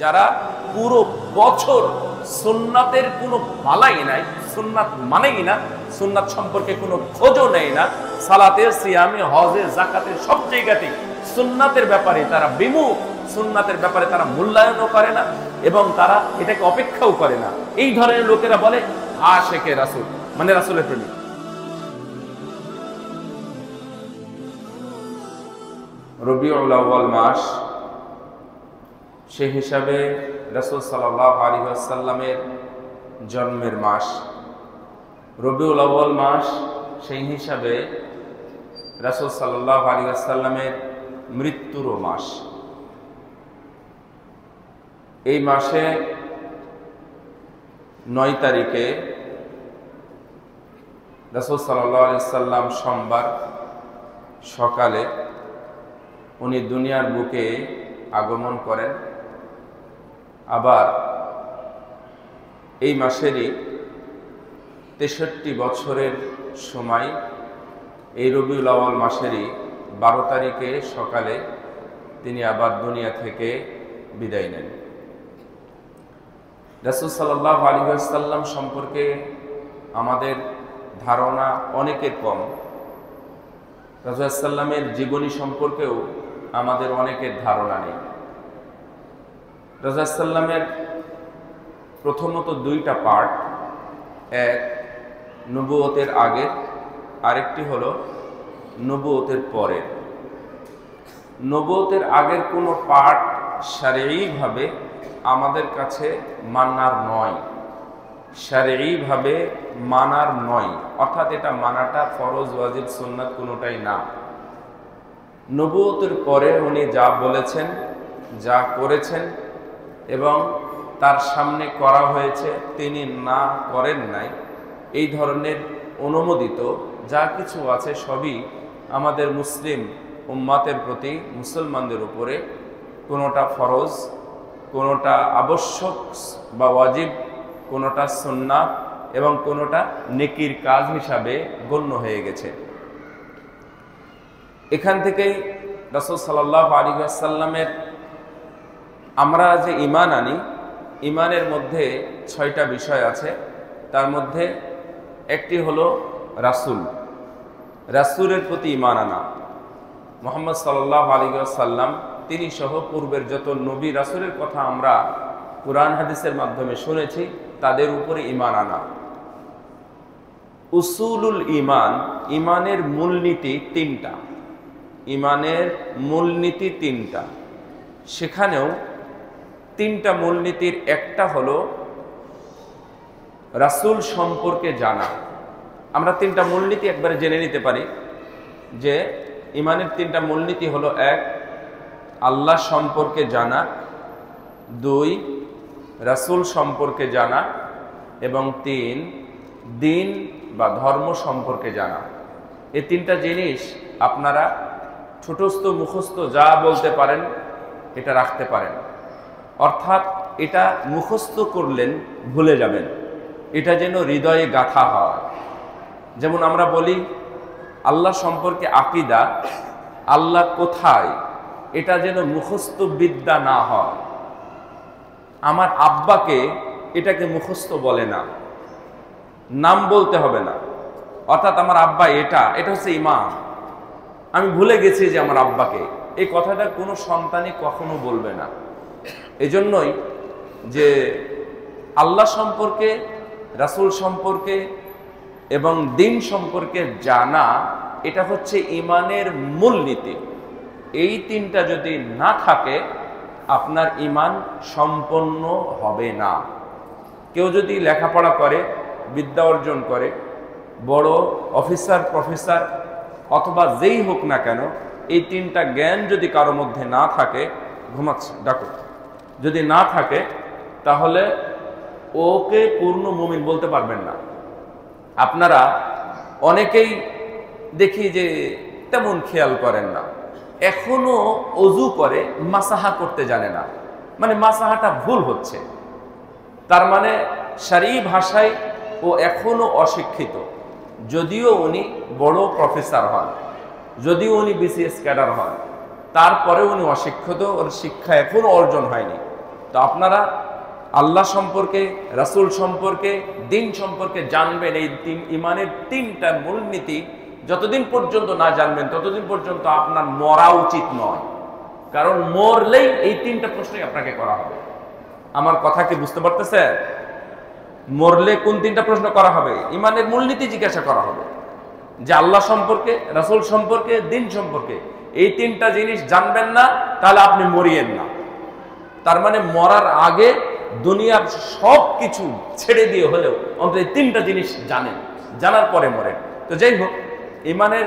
যারা পুরো বছর সুন্নাতের কোনো বালাই নাই, সুন্নাত মানেই না, সুন্নাত সম্পর্কে কোনো খোঁজও নেয় না, সালাতে, সিয়ামে, হজে, যাকাতে সব জায়গাতে সুন্নাতের ব্যাপারে তারা বিমুখ, সুন্নাতের ব্যাপারে তারা মূল্যায়নও করে না এবং তারা এটাকে অপেক্ষাও করে না। এই ধরনের লোকেরা বলে আশিকে রাসূল, মানে রাসূলের প্রেমিক। রবিউল আউয়াল মাস, সেই হিসাবে রাসূল সাল্লাল্লাহু আলাইহি ওয়াসাল্লামের জন্মের মাস। রবিউল আউয়াল মাস সেই হিসাবে রাসূল সাল্লাল্লাহু আলাইহি ওয়াসাল্লামের মৃত্যুরও মাস। এই মাসে 9 তারিখে রাসূল সাল্লাল্লাহু আলাইহি ওয়াসাল্লাম সোমবার সকালে উনি দুনিয়ার বুকে আগমন করেন। আবার এই মাসেরই 63 বছরের সময় এই রবিউল আউয়াল মাসেরই 12 তারিখে সকালে তিনি আবার দুনিয়া থেকে বিদায় নেন। রাসূল সাল্লাল্লাহু আলাইহি ওয়াসাল্লাম সম্পর্কে আমাদের ধারণা অনেকের কম। রাসূল সাল্লামের জীবনী সম্পর্কেও আমাদের অনেকের ধারণা নেই। রাসূল সাল্লামের প্রথমত 2টা পার্ট, এক নবুয়তের আগে, আরেকটি হলো নবুয়তের পরে। নবুয়তের আগের কোনো পার্ট শারঈভাবে আমাদের কাছে মানার নয়, শারঈভাবে মানার নয়, অর্থাৎ এটা মানাটা ফরজ, ওয়াজিব, সুন্নাত কোনোটাই না। নবুয়তের পরে উনি যা বলেছেন, যা করেছেন এবং তার সামনে করা হয়েছে, তিনি না করেন নাই, এই ধরনের অনুমোদিত যা কিছু আছে সবই আমাদের মুসলিম উম্মাতের প্রতি, মুসলমানদের উপরে কোনোটা ফরজ, কোনোটা আবশ্যক বা ওয়াজিব, কোনোটা সুন্নাত এবং কোনোটা নেকির কাজ হিসাবে গণ্য হয়ে গেছে। এখান থেকেই রাসূল সাল্লাল্লাহু আলাইহি ওয়াসাল্লামের আমরা যে ঈমান আনি, ঈমানের মধ্যে 6টা বিষয় আছে। তার মধ্যে একটি হলো রাসূল, রাসূলের প্রতি ঈমান আনা। মুহাম্মদ সাল্লাল্লাহু আলাইহি ওয়াসাল্লাম তিনি সহ পূর্বের যত নবী রাসূলের কথা আমরা কুরআন হাদিসের মাধ্যমে শুনেছি, তাদের উপরে ঈমান আনা। উসুলুল ঈমান, ঈমানের মূলনীতি 3টা, ঈমানের মূলনীতি 3টা। সেখানেও 3টা মূলনীতির একটা হলো রাসূল সম্পর্কে জানা। আমরা 3টা মূলনীতি একবারে জেনে নিতে পারি যে ঈমানের 3টা মূলনীতি হলো, 1 আল্লাহ সম্পর্কে জানা, 2 রাসূল সম্পর্কে জানা এবং 3 দিন বা ধর্ম সম্পর্কে জানা। এই 3টা জিনিস আপনারা ছোটস্থ মুখস্থ যা বলতে পারেন এটা রাখতে পারেন, অর্থাৎ এটা মুখস্থ করলেন ভুলে যাবেন, এটা যেন হৃদয়ে গাঁথা হয়। যেমন আমরা বলি আল্লাহ সম্পর্কে আকীদা, আল্লাহ কোথায়, এটা যেন মুখস্থ বিদ্যা না হয়। আমার আব্বাকে এটাকে মুখস্থ বলে না, নাম বলতে হবে না, অর্থাৎ আমার আব্বা এটা হচ্ছে ঈমান। আমি ভুলে গেছি যে আমার আব্বাকে, এই কথাটা কোনো সন্তানই কখনো বলবে না। এজন্যই যে আল্লাহ সম্পর্কে, রাসূল সম্পর্কে এবং দিন সম্পর্কে জানা, এটা হচ্ছে ঈমানের মূলনীতি। এই 3টা যদি না থাকে আপনার ঈমান সম্পন্ন হবে না। কেউ যদি লেখাপড়া করে, বিদ্যা অর্জন করে, বড় অফিসার, প্রফেসর অথবা যেই হোক না কেন, এই 3টা জ্ঞান যদি কারো মধ্যে না থাকে, ঘুমাচ্ছে ডাকো, যদি না থাকে তাহলে ওকে পূর্ণ মুমিন বলতে পারবেন না। আপনারা অনেকেই দেখি যে তেমন খেয়াল করেন না, এখনো ওযু করে মাসাহা করতে জানে না, মানে মাসাহাটা ভুল হচ্ছে, তার মানে শরঈ ভাষায় ও এখনো অশিক্ষিত। যদিও উনি বড় প্রফেসর হন, যদিও উনি বিসিএস ক্যাডার হন, তারপরে উনি অশিক্ষিত, ওর শিক্ষা এখনো অর্জন হয়নি। তো আপনারা আল্লাহ সম্পর্কে, রাসূল সম্পর্কে, দিন সম্পর্কে জানবেন। এই ইমানের তিনটা মূলনীতি যতদিন পর্যন্ত না জানবেন ততদিন পর্যন্ত আপনার মরা উচিত নয়, কারণ মরলেই এই তিনটা প্রশ্নই আপনাকে করা হবে। আমার কথা কি বুঝতে পারতেছে? মরলে কোন তিনটা প্রশ্ন করা হবে? ইমানের মূলনীতি জিজ্ঞাসা করা হবে, যে আল্লাহ সম্পর্কে, রাসূল সম্পর্কে, দিন সম্পর্কে। এই তিনটা জিনিস জানবেন না তাহলে আপনি মরিয়েন না। তার মানে মরার আগে দুনিয়ার সব কিছু ছেড়ে দিয়ে হলেও অন্তত এই তিনটা জিনিস জানেন, জানার পরে মরেন। তো যাই হোক, ইমানের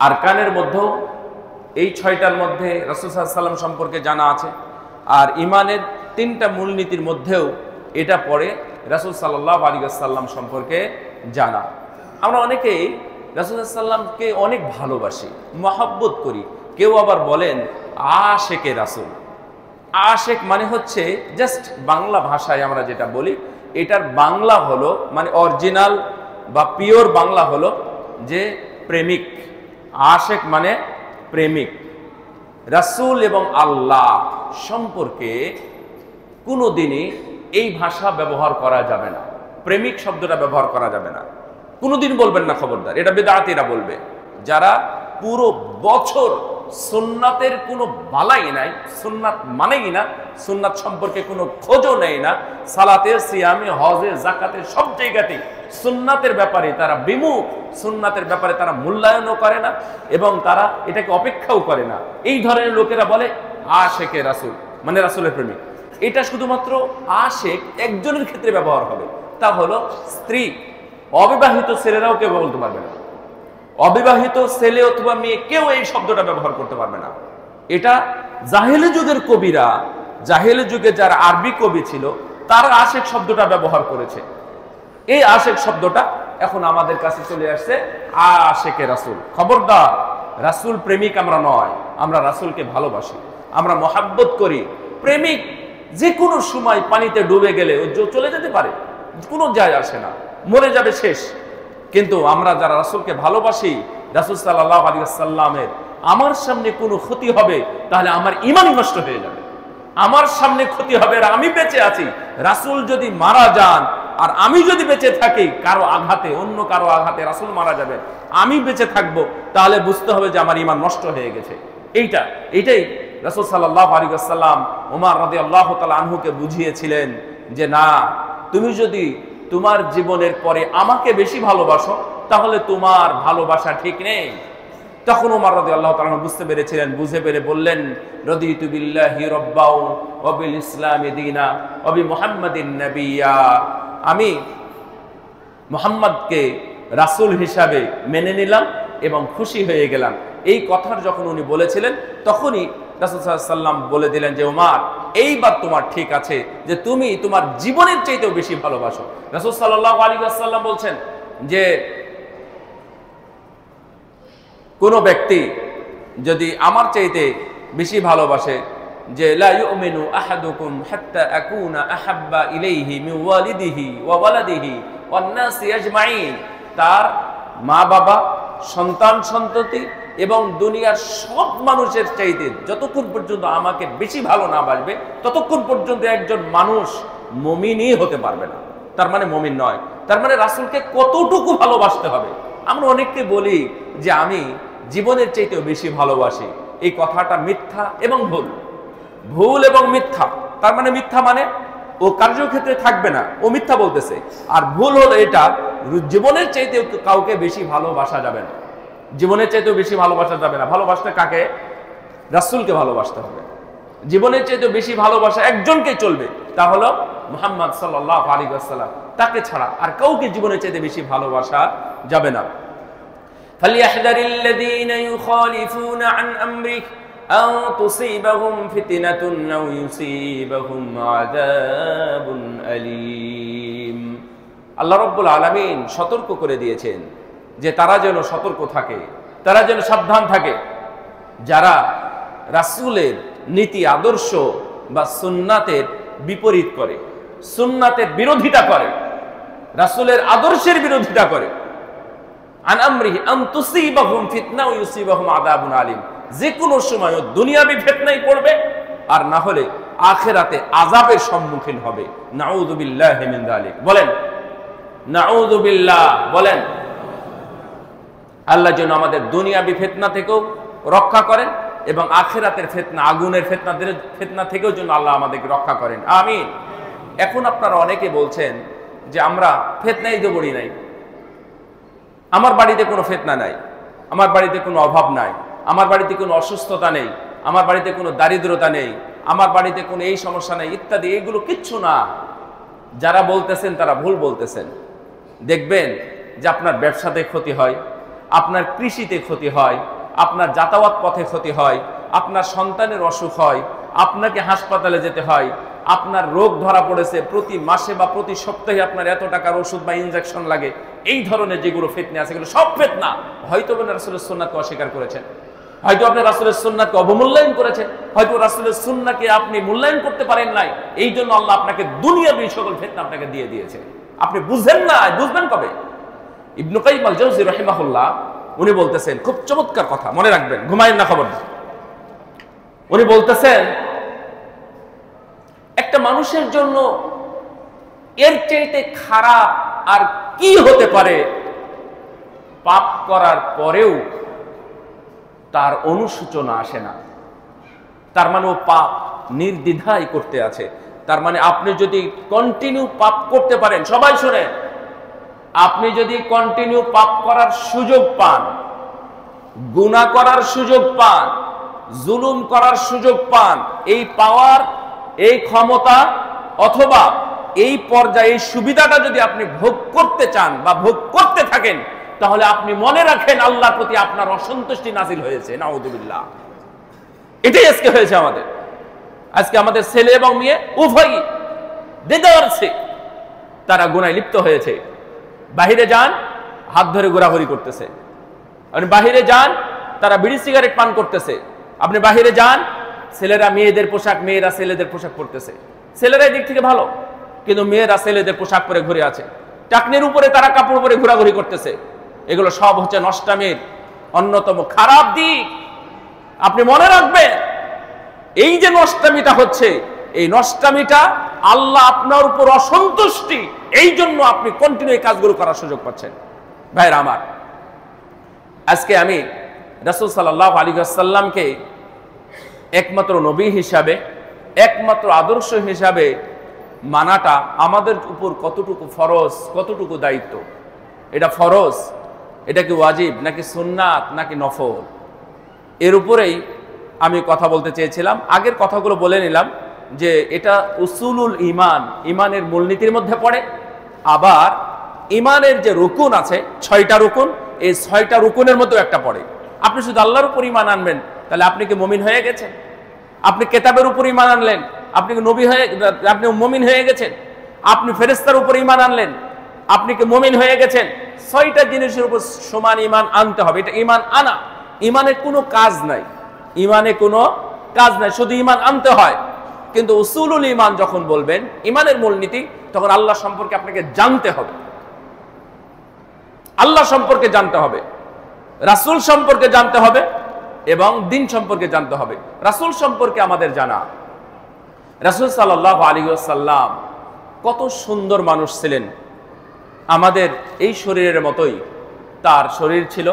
আরকানের মধ্যেও এই 6টার মধ্যে রাসূল সাল্লাল্লাহু আলাইহি ওয়াসাল্লাম সম্পর্কে জানা আছে, আর ইমানের 3টা মূলনীতির মধ্যেও এটা পড়ে রাসূল সাল্লাল্লাহু আলাইহি ওয়াসাল্লাম সম্পর্কে জানা। আমরা অনেকেই রাসূল সাল্লাল্লাহু আলাইহি ওয়াসাল্লামকে অনেক ভালোবাসি, মহব্বত করি। কেউ আবার বলেন আশেকে রাসূল। আশেক মানে হচ্ছে জাস্ট বাংলা ভাষায় আমরা যেটা বলি, এটার বাংলা হলো, মানে অরিজিনাল বা পিওর বাংলা হলো যে প্রেমিক। আশেক মানে প্রেমিক। রাসূল এবং আল্লাহ সম্পর্কে কোনোদিনই এই ভাষা ব্যবহার করা যাবে না, প্রেমিক শব্দটা ব্যবহার করা যাবে না। কোনোদিন বলবেন না, খবরদার। এটা বিদআতীরা বলবে, যারা পুরো বছর সুন্নাতের কোনো বালাই নাই, সুন্নাত মানেই না, সুন্নাত সম্পর্কে কোনো খোঁজও নেয় না, সালাতে, সিয়ামে, হজে, যাকাতে সব জায়গাতেই সুন্নাতের ব্যাপারে তারা বিমুখ, সুন্নাতের ব্যাপারে তারা মূল্যায়নও করে না এবং তারা এটাকে অপেক্ষাও করে না। এই ধরনের লোকেরা বলে আশেকে রাসূল, মানে রাসূলের প্রেমিক। এটা শুধুমাত্র আশেক একজনের ক্ষেত্রে ব্যবহার হবে, তা হলো স্ত্রী। অবিবাহিত ছেলেরাও কেউ বলতে পারবে না, অবিবাহিত ছেলে অথবা মেয়ে কেউ এই শব্দটা ব্যবহার করতে পারবে না। এটা জাহেলি যুগের কবিরা, জাহেলি যুগে যারা আরবি কবি ছিল তারা আশেক শব্দটা ব্যবহার করেছে। এই আশেক শব্দটা এখন আমাদের কাছে চলে আসছে আশেকে রাসূল। খবরদার, রাসূল প্রেমিক আমরা নয়, আমরা রাসূলকে ভালোবাসি, আমরা মহাব্বত করি। প্রেমিক যে কোনো সময় পানিতে ডুবে গেলে চলে যেতে পারে, কোনো যায় আসে না, মরে যাবে, শেষ। কিন্তু আমরা যারা রাসূলকে ভালোবাসি, রাসূল সাল্লাল্লাহু আলাইহি ওয়াসাল্লামের আমার সামনে কোনো ক্ষতি হবে তাহলে আমার ঈমান নষ্ট হয়ে যাবে। আমার সামনে ক্ষতি হবে আর আমি বেঁচে আছি, রাসূল যদি মারা যান আর আমি যদি বেঁচে থাকি, কারো আঘাতে, অন্য কারো আঘাতে রাসূল মারা যাবে, আমি বেঁচে থাকবো, তাহলে বুঝতে হবে যে আমার ঈমান নষ্ট হয়ে গেছে। এইটাই রাসূল সাল্লাল্লাহু আলাইহি ওয়াসাল্লাম ওমর রাদিয়াল্লাহু তাআলা আনহুকে বুঝিয়েছিলেন যে না, তুমি যদি তোমার জীবনের পরে আমাকে বেশি ভালোবাসো তাহলে তোমার ভালোবাসা ঠিক নেই। তখন ওমর রাদিয়াল্লাহু তাআলা আনহু বুঝতে পেরেছিলেন, বুঝে পেরে বললেন, রাদিতু বিল্লাহি রাব্বাও ওয়া বিল ইসলামি দীনা ওয়া বি মুহাম্মাদিন নাবিয়্যা। আমি মুহাম্মদকে রাসূল হিসাবে মেনে নিলাম এবং খুশি হয়ে গেলাম। এই কথার যখন উনি বলেছিলেন তখনই রাসূল সাল্লাল্লাহু আলাইহি ওয়াসাল্লাম বলে দিলেন যে ওমর, এইবার তোমার ঠিক আছে যে তুমি তোমার জীবনের চাইতেও বেশি ভালোবাসো। রাসূল সাল্লাল্লাহু আলাইহি ওয়াসাল্লাম বলছেন যে কোন ব্যক্তি যদি আমার চাইতে বেশি ভালোবাসে, যে লা ইউমিনু আহাদুকুম হাত্তা আকুনা আহাব্বা ইলাইহি মিন ওয়ালিদিহি ওয়া ওয়ালাদিহি ওয়ান নাসি আজমাইন, তার মা বাবা, সন্তান সন্ততি এবং দুনিয়ার সব মানুষের চাইতে যতক্ষণ পর্যন্ত আমাকে বেশি ভালো না বাসবে ততক্ষণ পর্যন্ত একজন মানুষ মুমিনই হতে পারবে না। তার মানে মুমিন নয়। তার মানে রাসূলকে কতটুকু ভালোবাসতে হবে। আমরা অনেককে বলি যে আমি জীবনের চাইতেও বেশি ভালোবাসি, এই কথাটা মিথ্যা এবং ভুল, ভুল এবং মিথ্যা। তার মানে মিথ্যা মানে ও কার্যক্ষেত্রে থাকবে না, ও মিথ্যা বলতেছে। আর ভুল হলো এটা, জীবনের চাইতেও কাউকে বেশি ভালোবাসা যাবে না, জীবনের চাইতেও বেশি ভালোবাসা যাবে না। ভালোবাসতে কাকে? রাসূলকে ভালোবাসতে হবে। জীবনের চাইতেও বেশি ভালোবাসা একজনকেই চলবে, তা হলো মুহাম্মদ সাল্লাল্লাহু আলাইহি ওয়াসাল্লাম। তাকে ছাড়া আর কাউকে জীবনের চাইতে বেশি ভালোবাসা যাবে না। ফালিয়াহযারিল্লাযীনা ইউখালিফুনা আন আমরিহি আন তুসীবাহুম ফিতনাতুন আও ইউসীবাহুম আযাবুন আলীম। আল্লাহ রাব্বুল আলামিন সতর্ক করে দিয়েছেন যে তারা যেন সতর্ক থাকে, তারা যেন সাবধান থাকে, যারা রাসূলের নীতি আদর্শ বা সুন্নাতের বিপরীত করে, সুন্নাতের বিরোধিতা করে, রাসূলের আদর্শের বিরোধিতা করে। আন আমরিহি আন তুসীবাহুম ফিতনা ওয়া ইউসীবাহুম আযাবুন আলীম। যে কোনো সময় দুনিয়াবি ফিতনায় পড়বে আর না হলে আখিরাতে আযাবের সম্মুখীন হবে। নাউযু বিল্লাহি মিন যালিক। বলেন নাউযু বিল্লাহ। বলেন আল্লাহ যেন আমাদের দুনিয়াবি ফিতনা থেকেও রক্ষা করেন এবং আখিরাতের ফিতনা, আগুনের ফিতনা থেকেও যেন আল্লাহ আমাদেরকে রক্ষা করেন, আমিন। এখন আপনারা অনেকে বলছেন যে আমরা ফিতনায় জড়ি নাই, আমার বাড়িতে কোনো ফিতনা নাই, আমার বাড়িতে কোনো অভাব নাই, আমার বাড়িতে কোনো অসুস্থতা নেই, আমার বাড়িতে কোনো দারিদ্রতা নেই, আমার বাড়িতে কোনো এই সমস্যা নেই ইত্যাদি। এইগুলো কিচ্ছু না। যারা বলতেছেন তারা ভুল বলতেছেন। দেখবেন যে আপনার ব্যবসাতে ক্ষতি হয়, আপনার কৃষিতে ক্ষতি হয়, আপনার যাতায়াত পথে ক্ষতি হয়, আপনার সন্তানের অসুখ হয়, আপনাকে হাসপাতালে যেতে হয়, আপনার রোগ ধরা পড়েছে, প্রতি মাসে বা প্রতি সপ্তাহে আপনার এত টাকার ওষুধ বা ইনজেকশন লাগে। এই ধরনের যেগুলো ফিতনা আছে এগুলো সব ফিতনা। হয়তো আপনি রাসূলের সুন্নাতকে অস্বীকার করেছেন, হয়তো আপনি রাসূলের সুন্নাতকে অবমূল্যায়ন করেছেন, হয়তো রাসূলের সুন্নাহকে আপনি মূল্যায়ন করতে পারেন নাই। এই জন্য আল্লাহ আপনাকে দুনিয়াবি সকল ফিতনা আপনাকে দিয়ে দিয়েছে। আপনি বুঝেন না, বুঝবেন কবে? ইবনে কাইয়িম আল জাওযী রাহিমাহুল্লাহ উনি বলতেছেন, খুব চমৎকার কথা, মনে রাখবেন, ঘুমায়েন না খবর। উনি বলতেছেন একটা মানুষের জন্য এর চাইতে খারাপ আর কি হতে পারে, পাপ করার পরেও তার অনুশোচনা আসে না। তার মানে ও পাপ নির্দ্বিধায় করতে আছে। তার মানে আপনি যদি কন্টিনিউ পাপ করতে পারেন, সবাই শুনে, আপনি যদি কন্টিনিউ পাপ করার সুযোগ পান, গুনাহ করার সুযোগ পান, জুলুম করার সুযোগ পান, এই পাওয়ার, এই ক্ষমতা অথবা এই পর্যায়ে এই সুবিধাটা যদি আপনি ভোগ করতে চান বা ভোগ করতে থাকেন, তাহলে আপনি মনে রাখেন আল্লাহর প্রতি আপনার অসন্তুষ্টি নাযিল হয়েছে। নাউযুবিল্লাহ। এটাই আজকে হয়েছে আমাদের। আজকে আমাদের ছেলে এবং মেয়ে উভয়ই দেদারছে, তারা গুনাহে লিপ্ত হয়েছে। বাহিরে যান, হাত ধরে ঘোরাঘুরি করতেছে। আপনি বাহিরে যান, তারা বিড়ি সিগারেট পান করতেছে। আপনি বাহিরে যান, ছেলেরা মেয়েদের পোশাক, মেয়েরা ছেলেদের পোশাক পরতেছে। ছেলেরা এই দিক থেকে ভালো, কিন্তু মেয়েরা ছেলেদের পোশাক পরে ঘুরে আছে। টাকনির উপরে তারা কাপড় পরে ঘোরাঘুরি করতেছে। এগুলো সব হচ্ছে নষ্টামির অন্যতম খারাপ দিক। আপনি মনে রাখবেন, এই যে নষ্টামিটা হচ্ছে, এই নষ্টামিটা আল্লাহ আপনার উপর অসন্তুষ্টি, এই জন্য আপনি কন্টিনিউ এই কাজগুলো করার সুযোগ পাচ্ছেন। ভাইরা আমার, আজকে আমি রাসূল সাল্লাল্লাহু আলাইহি ওয়াসাল্লামকে একমাত্র নবী হিসাবে, একমাত্র আদর্শ হিসাবে মানাটা আমাদের উপর কতটুকু ফরজ, কতটুকু দায়িত্ব। এটা ফরজ, এটা কি ওয়াজিব, নাকি সুন্নাত, নাকি নফল, এর উপরেই আমি কথা বলতে চেয়েছিলাম। আগের কথাগুলো বলে নিলাম যে এটা উসুলুল ঈমান, ঈমানের মূলনীতির মধ্যে পড়ে। আবার ঈমানের যে রুকুন আছে, 6টা রুকুন, এই 6টা রুকুনের মধ্যেও একটা পড়ে। আপনি শুধু আল্লাহর উপর ঈমান আনবেন, তাহলে আপনি কি মুমিন হয়ে গেছেন? আপনি কিতাবের উপর ঈমান আনলেন, আপনি কি নবী হয়ে, আপনি মুমিন হয়ে গেছেন? আপনি ফেরেশতার উপর ঈমান আনলেন, আপনি কি মুমিন হয়ে গেছেন? 6টা জিনিসের উপর সমান ঈমান আনতে হবে। এটা ঈমান আনা। ঈমানে কোনো কাজ নাই, ঈমানে কোনো কাজ নাই, শুধু ঈমান আনতে হয়। কিন্তু উসুলুল ঈমান যখন বলবেন, ঈমানের মূলনীতি, তখন আল্লাহ সম্পর্কে আপনাকে জানতে হবে, আল্লাহ সম্পর্কে জানতে হবে, রাসূল সম্পর্কে জানতে হবে এবং দিন সম্পর্কে জানতে হবে। রাসূল সম্পর্কে আমাদের জানা, রাসূল সাল্লাল্লাহু আলাইহি ওয়াসাল্লাম কত সুন্দর মানুষ ছিলেন। আমাদের এই শরীরের মতোই তার শরীর ছিল,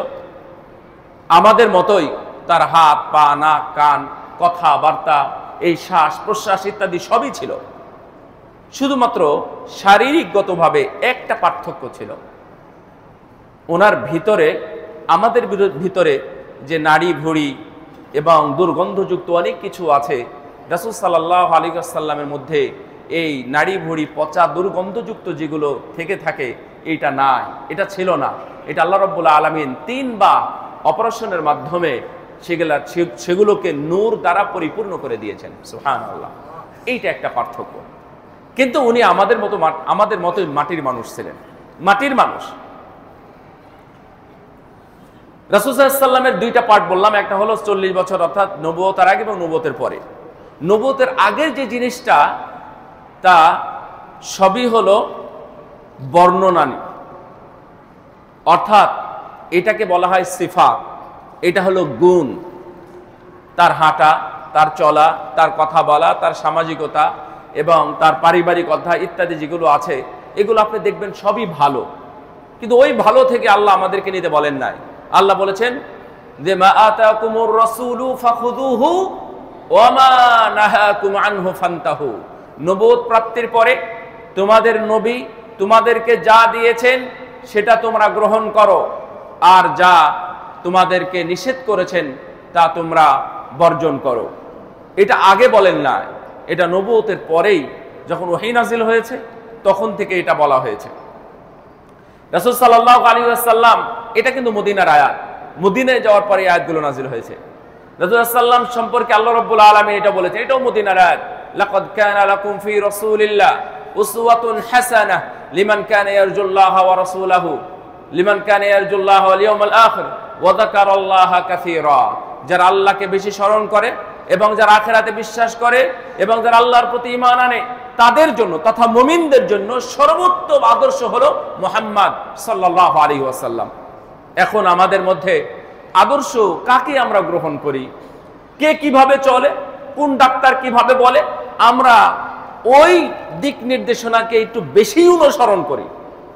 আমাদের মতোই তার হাত, পা, নাক, কান, কথাবার্তা, এই শ্বাস প্রশ্বাস ইত্যাদি সবই ছিল। শুধুমাত্র শারীরিকগতভাবে একটা পার্থক্য ছিল, ওনার ভিতরে, আমাদের ভিতরে যে নাড়ি ভুঁড়ি এবং দুর্গন্ধযুক্ত অনেক কিছু আছে, রাসূল সাল্লাল্লাহু আলাইহি ওয়াসাল্লামের মধ্যে এই নাড়ি ভুঁড়ি, পচা দুর্গন্ধযুক্ত যেগুলো থেকে থাকে, এইটা নাই, এটা ছিল না। এটা আল্লাহ রাব্বুল আলামিন 3 বার অপারেশনের মাধ্যমে সেগুলোকে নূর দ্বারা পরিপূর্ণ করে দিয়েছেন। সুবহানাল্লাহ। এইটা একটা পার্থক্য। কিন্তু উনি আমাদের মতোই মাটির মানুষ ছিলেন, মাটির মানুষ। রাসূল সাল্লাল্লাহু আলাইহি ওয়াসাল্লামের 2টা পার্ট বললাম, একটা হলো 40 বছর, অর্থাৎ নবুয়তের আগে এবং নবুয়তের পরে। নবুয়তের আগের যে জিনিসটা, তা সবই হলো বর্ণনানি, অর্থাৎ এটাকে বলা হয় সিফাত। এটা হলো গুণ, তার হাঁটা, তার চলা, তার কথা বলা, তার সামাজিকতা এবং তার পারিবারিকতা ইত্যাদি যেগুলো আছে, এগুলো আপনি দেখবেন সবই ভালো। কিন্তু ওই ভালো থেকে আল্লাহ আমাদেরকে নিতে বলেন নাই। আল্লাহ বলেছেন যে মা আতাকুমুর রাসূলু ফাখুযুহু ওয়া মা নাহাকুম আনহু ফান্তাহু। নবুয়ত প্রাপ্তির পরে তোমাদের নবী তোমাদেরকে যা দিয়েছেন সেটা তোমরা গ্রহণ করো, আর যা তোমাদেরকে নিষেধ করেছেন তা তোমরা বর্জন করো। এটা আগে বলেন না, এটা নবুয়তের পরেই যখন ওহী নাজিল হয়েছে তখন থেকে এটা বলা হয়েছে। রাসূল সাল্লাল্লাহু আলাইহি ওয়াসাল্লাম, এটা কিন্তু মদিনার আয়াত, মদিনায় যাওয়ার পরে আয়াতগুলো নাজিল হয়েছে। রাসূল সাল্লাম সম্পর্কে আল্লাহ রাব্বুল আলামিন এটা বলেছেন, এটাও মদিনার আয়াত, লাকাদ কানা লাকুম ফি রাসূলিল্লাহ উসওয়াতুন হাসানাহ লিমান কানা ইয়ারজুল্লাহা ওয়া রাসূলাহু লিমান কানা ইয়ারজুল্লাহা ওয়াল ইয়াউমাল আখির ওয়া যাকারাল্লাহা কাসীরা। যারা আল্লাহকে বেশি স্মরণ করে এবং যারা আখিরাতে বিশ্বাস করে এবং যারা আল্লাহর প্রতি ঈমান আনে তাদের জন্য তথা মুমিনদের জন্য সর্বোত্তম আদর্শ হলো মুহাম্মদ সাল্লাল্লাহু আলাইহি ওয়াসাল্লাম। এখন আমাদের মধ্যে আদর্শ কাকে আমরা গ্রহণ করি, কে কিভাবে চলে, কোন ডাক্তার কিভাবে বলে, আমরা ওই দিক নির্দেশনাকে একটু বেশি অনুসরণ করি।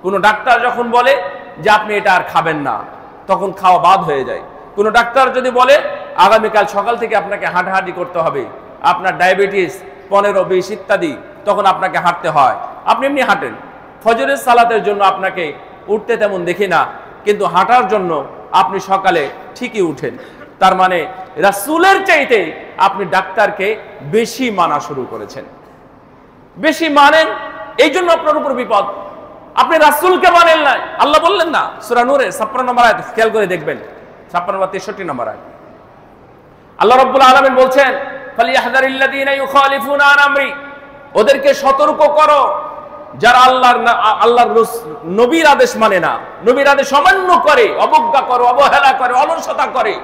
কোন ডাক্তার যখন বলে যে আপনি এটা আর খাবেন না, তখন খাওয়া বাদ হয়ে যায়। কোন ডাক্তার যদি বলে আগামীকাল সকাল থেকে আপনাকে হাঁটাহাঁটি করতে হবে, আপনার ডায়াবেটিস 15-20 ইত্যাদি, তখন আপনাকে হাঁটতে হয়, আপনি এমনি হাঁটেন। ফজরের সালাতের জন্য আপনাকে উঠতে তেমন দেখি না, কিন্তু হাঁটার জন্য আপনি সকালে ঠিকই উঠেন। তার মানে রাসূলের চাইতে আপনি ডাক্তারকে বেশি মানা শুরু করেছেন, বেশি মানেন, এই জন্য আপনার উপর বিপদ। আপনি রাসূলকে মানেন না। আল্লাহ বললেন না সূরা নূরে 56 নম্বর আয়াত, খেয়াল করে দেখবেন 56 বা 63 নম্বর আয়াত, আল্লাহ রাব্বুল আলামিন বলছেন ফালিয়াহযারিল্লাযীনা ইউখালিফুনা আন আমরি, ওদেরকে সতর্ক করো যারা আল্লাহর নবীর আদেশ মানে না, নবীর আদেশ অমান্য করে, অবজ্ঞা করে, অবহেলা করে, অলসতা করে,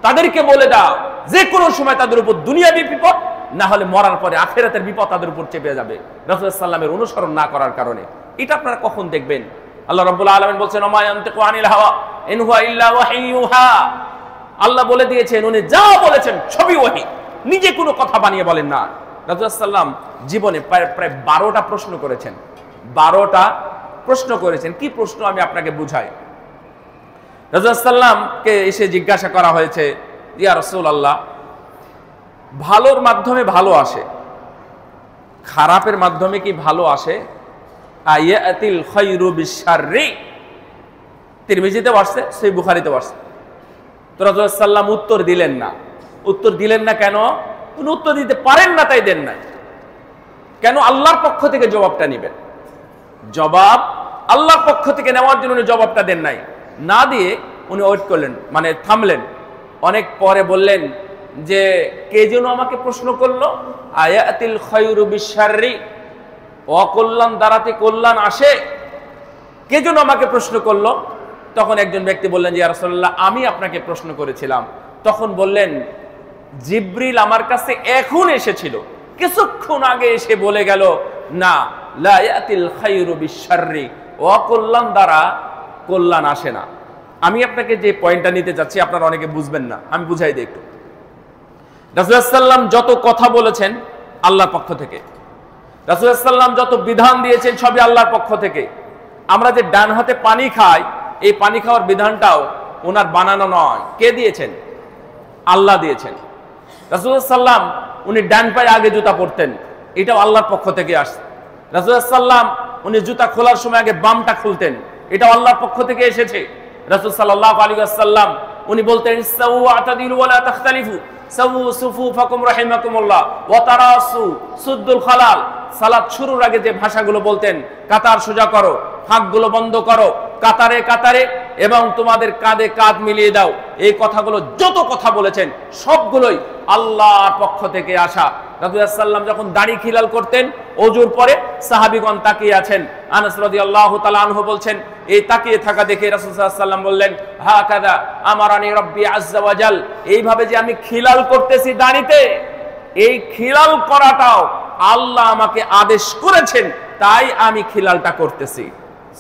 তাদেরকে বলে দাও যে কোনো সময় তাদের উপর দুনিয়াবী বিপদ, না হলে মরার পরে আখিরাতের বিপদ তাদের উপর চেপে যাবে রাসূল সাল্লাল্লাহু আলাইহি ওয়াসাল্লামের অনুসরণ না করার কারণে। এটা আপনারা কখন দেখবেন? আল্লাহ রাব্বুল আলামিন বলছেন ওমা ইয়ানতিকু আনিল হাওয়া ইন হুয়া ইল্লা ওয়াহিয়ুহা। আল্লাহ বলে দিয়েছেন উনি যা বলেছেন সবই ওহী, নিজে কোনো কথা বানিয়ে বলেন না। রাসূল সাল্লাল্লাহু আলাইহি ওয়াসাল্লাম জীবনে প্রায় 12টা প্রশ্ন করেছেন, 12টা প্রশ্ন করেছেন। কি প্রশ্ন আমি আপনাকে বুঝাই। রাসূল সাল্লাল্লাহু আলাইহি ওয়াসাল্লামকে এসে জিজ্ঞাসা করা হয়েছে, ইয়া রাসূলুল্লাহ, ভালোর মাধ্যমে ভালো আসে, খারাপের মাধ্যমে কি ভালো আসে? আয়াতিল খায়রু বিশাররি, তিরমিজিতে আসছে, সহিহ বুখারীতে আসছে। তো রাসূল সাল্লাল্লাহু আলাইহি ওয়াসাল্লাম উত্তর দিলেন না। উত্তর দিলেন না কেন? উনি উত্তর দিতে পারেন না তাই দেন নাই। কেন? আল্লাহর পক্ষ থেকে জবাবটা নেবেন, জবাব আল্লাহর পক্ষ থেকে নেওয়ার জন্য উনি জবাবটা দেন নাই। না দিয়ে উনি ওয়েট করলেন, মানে থামলেন। অনেক পরে বললেন যে কে যেন আমাকে প্রশ্ন করলো, আয়াতিল খায়রু বিশাররি, অকল্যাণ দ্বারাতে কল্যাণ আসে, কে যেন আমাকে প্রশ্ন করলো। তখন একজন ব্যক্তি বললেন যে ইয়া রাসূলুল্লাহ, আমি আপনাকে প্রশ্ন করেছিলাম। তখন বললেন জিবরিল আমার কাছে এখন এসেছিল, কিছুক্ষণ আগে এসে বলে গেল না, লা ইয়াতিল খায়রু বিশাররি, অকল্যাণ দ্বারা কল্যাণ আসে না। আমি আপনাকে যে পয়েন্টটা নিতে যাচ্ছি আপনারা অনেকে বুঝবেন না, আমি বুঝাই দিই একটু। রাসূল সাল্লাল্লাহু আলাইহি ওয়াসাল্লাম যত কথা বলেছেন আল্লাহর পক্ষ থেকে, রাসূল সাল্লাল্লাহু আলাইহি ওয়াসাল্লাম যত বিধান দিয়েছেন সবই আল্লাহর পক্ষ থেকে। আমরা যে ডান হাতে পানি খাই, এই পানি খাওয়ার বিধানটাও ওনার বানানো নয়। কে দিয়েছেন? আল্লাহ দিয়েছেন। রাসূল সাল্লাল্লাহু আলাইহি ওয়াসাল্লাম উনি ডান পায়ে আগে জুতা পরতেন, এটাও আল্লাহর পক্ষ থেকে আসছে। রাসূল সাল্লাল্লাহু আলাইহি ওয়াসাল্লাম উনি জুতা খোলার সময় আগে বামটা খুলতেন, এটাও আল্লাহর পক্ষ থেকে এসেছে। রাসূল সাল্লাল্লাহু আলাইহি ওয়াসাল্লাম উনি বলতেন ইসতাউ আতাদিলু ওয়া লা তাখতালিফু সাউ সুফুফাকুম রাহিমাকুমুল্লাহ ওয়া তারাসু সুদ্দুল খালাল। সালাত শুরুর আগে যে ভাষাগুলো বলতেন, কাতার সোজা করো, ফাঁকগুলো বন্ধ করো, কাতারে কাতারে, এবং তোমাদের কাঁধে কাঁধ মিলিয়ে দাও, এই কথাগুলো যত কথা বলেছেন সবগুলোই আল্লাহর পক্ষ থেকে আসা। রাসূল সাল্লাল্লাহু আলাইহি ওয়াসাল্লাম যখন দাড়ি খিলাল করতেন ওযুর পরে, সাহাবীগণ তাকিয়ে আছেন। আনাস রাদিয়াল্লাহু তাআলা আনহু বলছেন, এই তাকিয়ে থাকা দেখে রাসূল সাল্লাল্লাহু আলাইহি ওয়াসাল্লাম বললেন, হাকাদা আমারানি রাব্বি আযজা ওয়া জাল, এইভাবে যে আমি খিলাল করতেছি দাড়িতে, এই খিলাল করাটাও আল্লাহ আমাকে আদেশ করেছেন, তাই আমি খিলালটা করতেছি।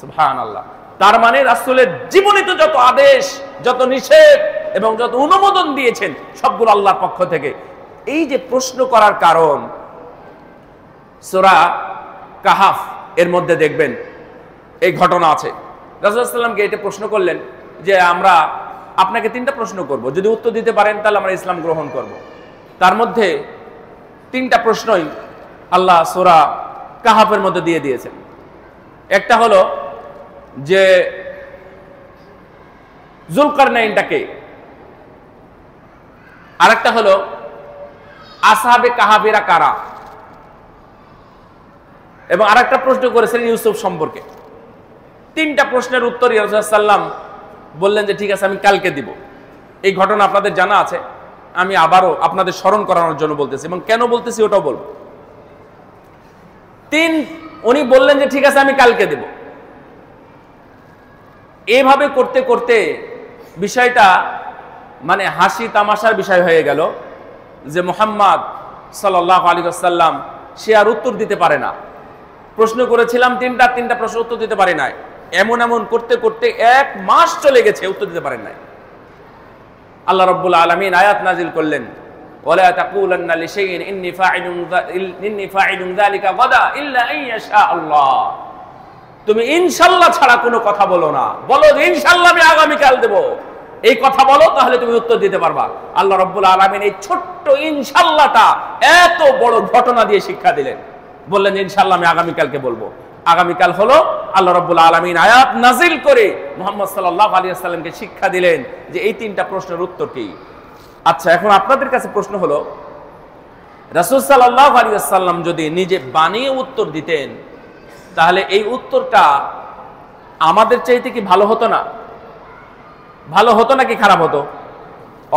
সুবহানাল্লাহ। তার মানে রাসূলের জীবনে তো যত আদেশ, যত নিষেধ এবং যত অনুমোদন দিয়েছেন সবগুলো আল্লাহর পক্ষ থেকে। এই যে প্রশ্ন করার কারণ, সূরা কাহাফ এর মধ্যে দেখবেন এই ঘটনা আছে। রাসূলুল্লাহ সাল্লাল্লাহু আলাইহি ওয়াসাল্লামকে এটা প্রশ্ন করলেন যে আমরা আপনাকে 3টা প্রশ্ন করব, যদি উত্তর দিতে পারেন তাহলে আমরা ইসলাম গ্রহণ করব। তার মধ্যে 3টা প্রশ্নই আল্লাহ সূরা কাহাফের মধ্যে দিয়ে দিয়েছেন। একটা হলো যে যুলকারনাইনটা কে, আরেকটা হলো আসহাবে কাহাফেরা কারা, এবং আরেকটা প্রশ্ন করেছেন ইউসুফ সম্পর্কে। 3টা প্রশ্নের উত্তর রাসূলুল্লাহ সাল্লাম বললেন যে ঠিক আছে আমি কালকে দিব। এই ঘটনা আপনাদের জানা আছে, আমি আবারও আপনাদের স্মরণ করানোর জন্য বলতেছি, এবং কেন বলতেছি ওটাও বলবো। উনি বললেন যে ঠিক আছে আমি কালকে দেব। এভাবে করতে করতে বিষয়টা মানে হাসি তামাশার বিষয় হয়ে গেল যে মুহাম্মদ সাল্লাল্লাহু আলাইহি ওয়াসাল্লাম সে আর উত্তর দিতে পারে না। প্রশ্ন করেছিলাম 3টা প্রশ্ন উত্তর দিতে পারে নাই। এমন করতে করতে 1 মাস চলে গেছে, উত্তর দিতে পারেন নাই। আল্লাহ রাব্বুল আলামিন আয়াত নাজিল করলেন, ওয়ালা তাকুলান্না লিশাইইন ইন্নী ফাইলুন যালিকা গাদা ইল্লা আইয়াশা আল্লাহ। তুমি ইনশাআল্লাহ ছাড়া কোনো কথা বলো না, বলো যে ইনশাআল্লাহ আমি আগামী কাল দেব, এই কথা বলো, তাহলে তুমি উত্তর দিতে পারবা। আল্লাহ রাব্বুল আলামিন এই ছোট্ট ইনশাআল্লাহটা এত বড় ঘটনা দিয়ে শিক্ষা দিলেন, বললেন ইনশাআল্লাহ আমি আগামী কালকে বলবো। আগামীকাল হলো, আল্লাহ রাব্বুল আলামিন আয়াত নাজিল করে মুহাম্মদ সাল্লাল্লাহু আলাইহি ওয়াসাল্লামকে শিক্ষা দিলেন যে এই 3টা প্রশ্নের উত্তর কি। আচ্ছা, এখন আপনাদের কাছে প্রশ্ন হলো, রাসূল সাল্লাল্লাহু আলাইহি ওয়াসাল্লাম যদি নিজে বানিয়ে উত্তর দিতেন তাহলে এই উত্তরটা আমাদের চাইতে কি ভালো হতো না? ভালো হতো নাকি খারাপ হতো?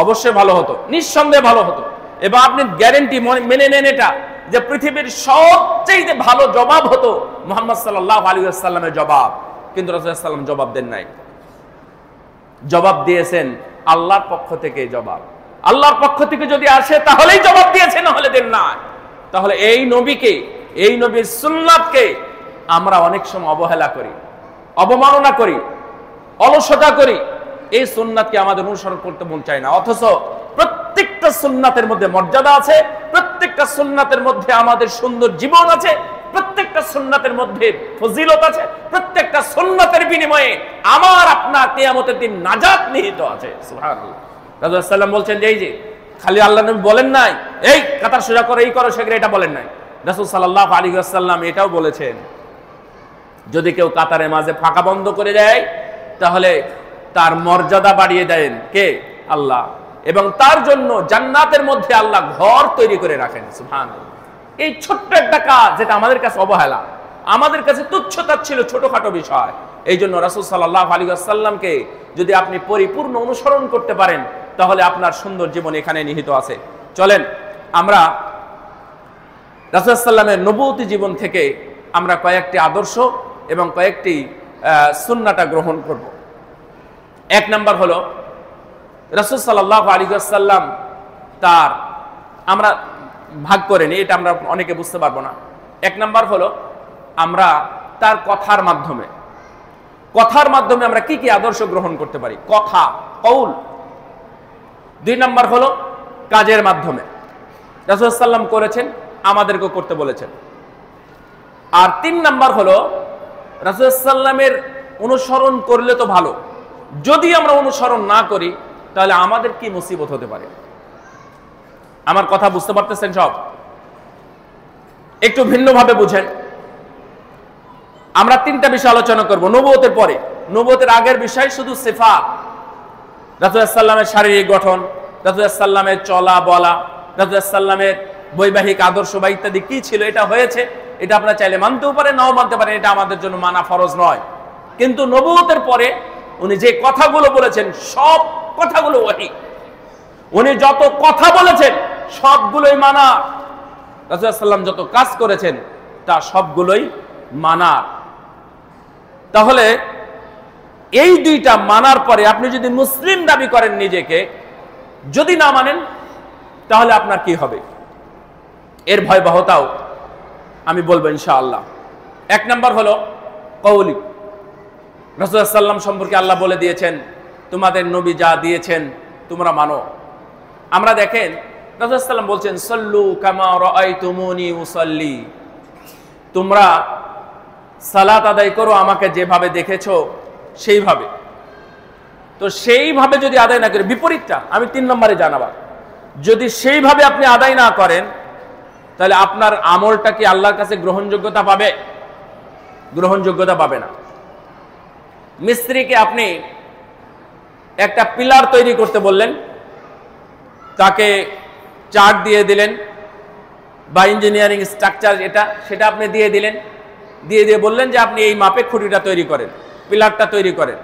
অবশ্যই ভালো হতো, নিঃসন্দেহে ভালো হতো। এবং আপনি গ্যারান্টি মেনে নেন এটা যে পৃথিবীর সবচেয়ে ভালো জবাব হতো মুহাম্মদ সাল্লাল্লাহু আলাইহি ওয়াসাল্লামের জবাব। কিন্তু রাসূলুল্লাহ সাল্লাল্লাহু আলাইহি ওয়াসাল্লাম জবাব দেন নাই, জবাব দিয়েছেন আল্লাহর পক্ষ থেকে। জবাব আল্লাহর পক্ষ থেকে যদি আসে তাহলেই জবাব দিয়েছেন, না হলে দেন না। তাহলে এই নবীকে, এই নবীর সুন্নাতকে আমরা অনেক সময় অবহেলা করি, অবমাননা করি, অলসতা করি। এই সুন্নাতকে আমাদের অনুসরণ করতে মন চায় না, অথচ প্রত্যেকটা সুন্নাতের মধ্যে মর্যাদা আছে, প্রত্যেকটা সুন্নাতের মধ্যে আমাদের সুন্দর জীবন আছে, প্রত্যেকটা সুন্নাতের মধ্যে ফজিলত আছে, প্রত্যেকটা সুন্নাতের বিনিময়ে আমার আপনার কিয়ামতের দিন নাজাত নিহিত আছে। সুবহানাল্লাহ। রাসূলুল্লাহ সাল্লাল্লাহু আলাইহি ওয়াসাল্লাম বলছেন যে এই যে খালি আল্লাহ নবী বলেন নাই এই কাতার সোজা করো, এই করো, সেগুলো, এটা বলেন নাই। রাসূল সাল্লাল্লাহু আলাইহি ওয়াসাল্লাম এটাও বলেছেন যদি কেউ কাতারের মাঝে ফাঁকা বন্ধ করে দেয় তাহলে তার মর্যাদা বাড়িয়ে দেন কে? আল্লাহ। এবং তার জন্য জান্নাতের মধ্যে আল্লাহ ঘর তৈরি করে রাখেন। সুবহানাল্লাহ। এই ছোট্ট একটা কাজ যেটা আমাদের কাছে অবহেলা, আমাদের কাছে তুচ্ছতার ছিল, ছোটখাটো বিষয়। এই জন্য রাসূল সাল্লাল্লাহু আলাইহি ওয়াসাল্লামকে যদি আপনি পরিপূর্ণ অনুসরণ করতে পারেন তাহলে আপনার সুন্দর জীবন এখানে নিহিত আছে। চলেন আমরা রাসূল সাল্লাল্লাহু আলাইহি ওয়াসাল্লামের নবুয়তি জীবন থেকে আমরা কয়েকটি আদর্শ এবং কয়েকটি সুন্নাহটা গ্রহণ করব। 1 নাম্বার হলো রাসূল সাল্লাল্লাহু আলাইহি ওয়াসাল্লাম তার, আমরা ভাগ করে নিই, এটা আমরা অনেকে বুঝতে পারবো না। 1 নাম্বার হলো আমরা তার কথার মাধ্যমে আমরা কি কি আদর্শ গ্রহণ করতে পারি, কথা, কৌল। 2 নাম্বার হলো কাজের মাধ্যমে, রাসূল সাল্লাল্লাহু আলাইহি ওয়াসাল্লাম করেছেন, আমাদেরকেও করতে বলেছেন। আর 3 নাম্বার হলো রাসূল সাল্লাল্লাহু আলাইহি ওয়াসাল্লামের অনুসরণ করলে তো ভালো, যদি আমরা অনুসরণ না করি তাহলে আমাদের কি মুসিবত হতে পারে। আমার কথা বুঝতে পারতেছেন? সব একটু ভিন্নভাবে বুঝেন। আমরা 3টা বিষয় আলোচনা করব নবুয়তের পরে। নবুয়তের আগের বিষয় শুধু সিফাত, রাসূলুল্লাহ সাল্লাল্লাহু আলাইহি ওয়াসাল্লামের শারীরিক গঠন, রাসূলুল্লাহ সাল্লাল্লাহু আলাইহি ওয়াসাল্লামের চলা বলা, রাসূলুল্লাহ সাল্লাল্লাহু আলাইহি ওয়াসাল্লামের বৈবাহিক আদর্শ বা ইত্যাদি কি ছিল, এটা হয়েছে, এটা আপনারা চাইলে মানতেও পারেন, নাও মানতে পারেন, এটা আমাদের জন্য মানা ফরজ নয়। কিন্তু নবুয়তের পরে উনি যে কথাগুলো বলেছেন সব কথাগুলো ওহী। উনি যত কথা বলেছেন সবগুলোই মানা, রাসূলুল্লাহ সাল্লাল্লাহু আলাইহি ওয়াসাল্লাম যত কাজ করেছেন তা সবগুলোই মানা। তাহলে এই 2টা মানার পরে আপনি যদি মুসলিম দাবি করেন নিজেকে, যদি না মানেন তাহলে আপনার কি হবে, এর ভয়াবহতাও আমি বলবো ইনশাআল্লাহ। 1 নাম্বার হলো কওলি। রাসূলুল্লাহ সাল্লাল্লাহু আলাইহি ওয়াসাল্লাম সম্পর্কে আল্লাহ বলে দিয়েছেন তোমাদের নবী যা দিয়েছেন তোমরা মানো। আমরা দেখেন রাসূল সাল্লাল্লাহু আলাইহি ওয়াসাল্লাম বলছেন সাল্লু কামা রাআইতুমুনি উসাল্লি, তোমরা সালাত আদায় করো আমাকে যেভাবে দেখেছো সেইভাবে। তো সেইভাবে যদি আদায় না করে, বিপরীতটা আমি 3 নম্বরে জানাবো, যদি সেইভাবে আপনি আদায় না করেন তাহলে আপনার আমলটা কি আল্লাহর কাছে গ্রহণযোগ্যতা পাবে? গ্রহণযোগ্যতা পাবে না। মিস্ত্রিকে আপনি একটা পিলার তৈরি করতে বললেন, তাকে চার্ট দিয়ে দিলেন বা ইঞ্জিনিয়ারিং স্ট্রাকচার সেটা আপনি দিয়ে দিলেন, দিয়ে বললেন যে আপনি এই মাপে খুঁটিটা তৈরি করেন, পিলারটা তৈরি করেন।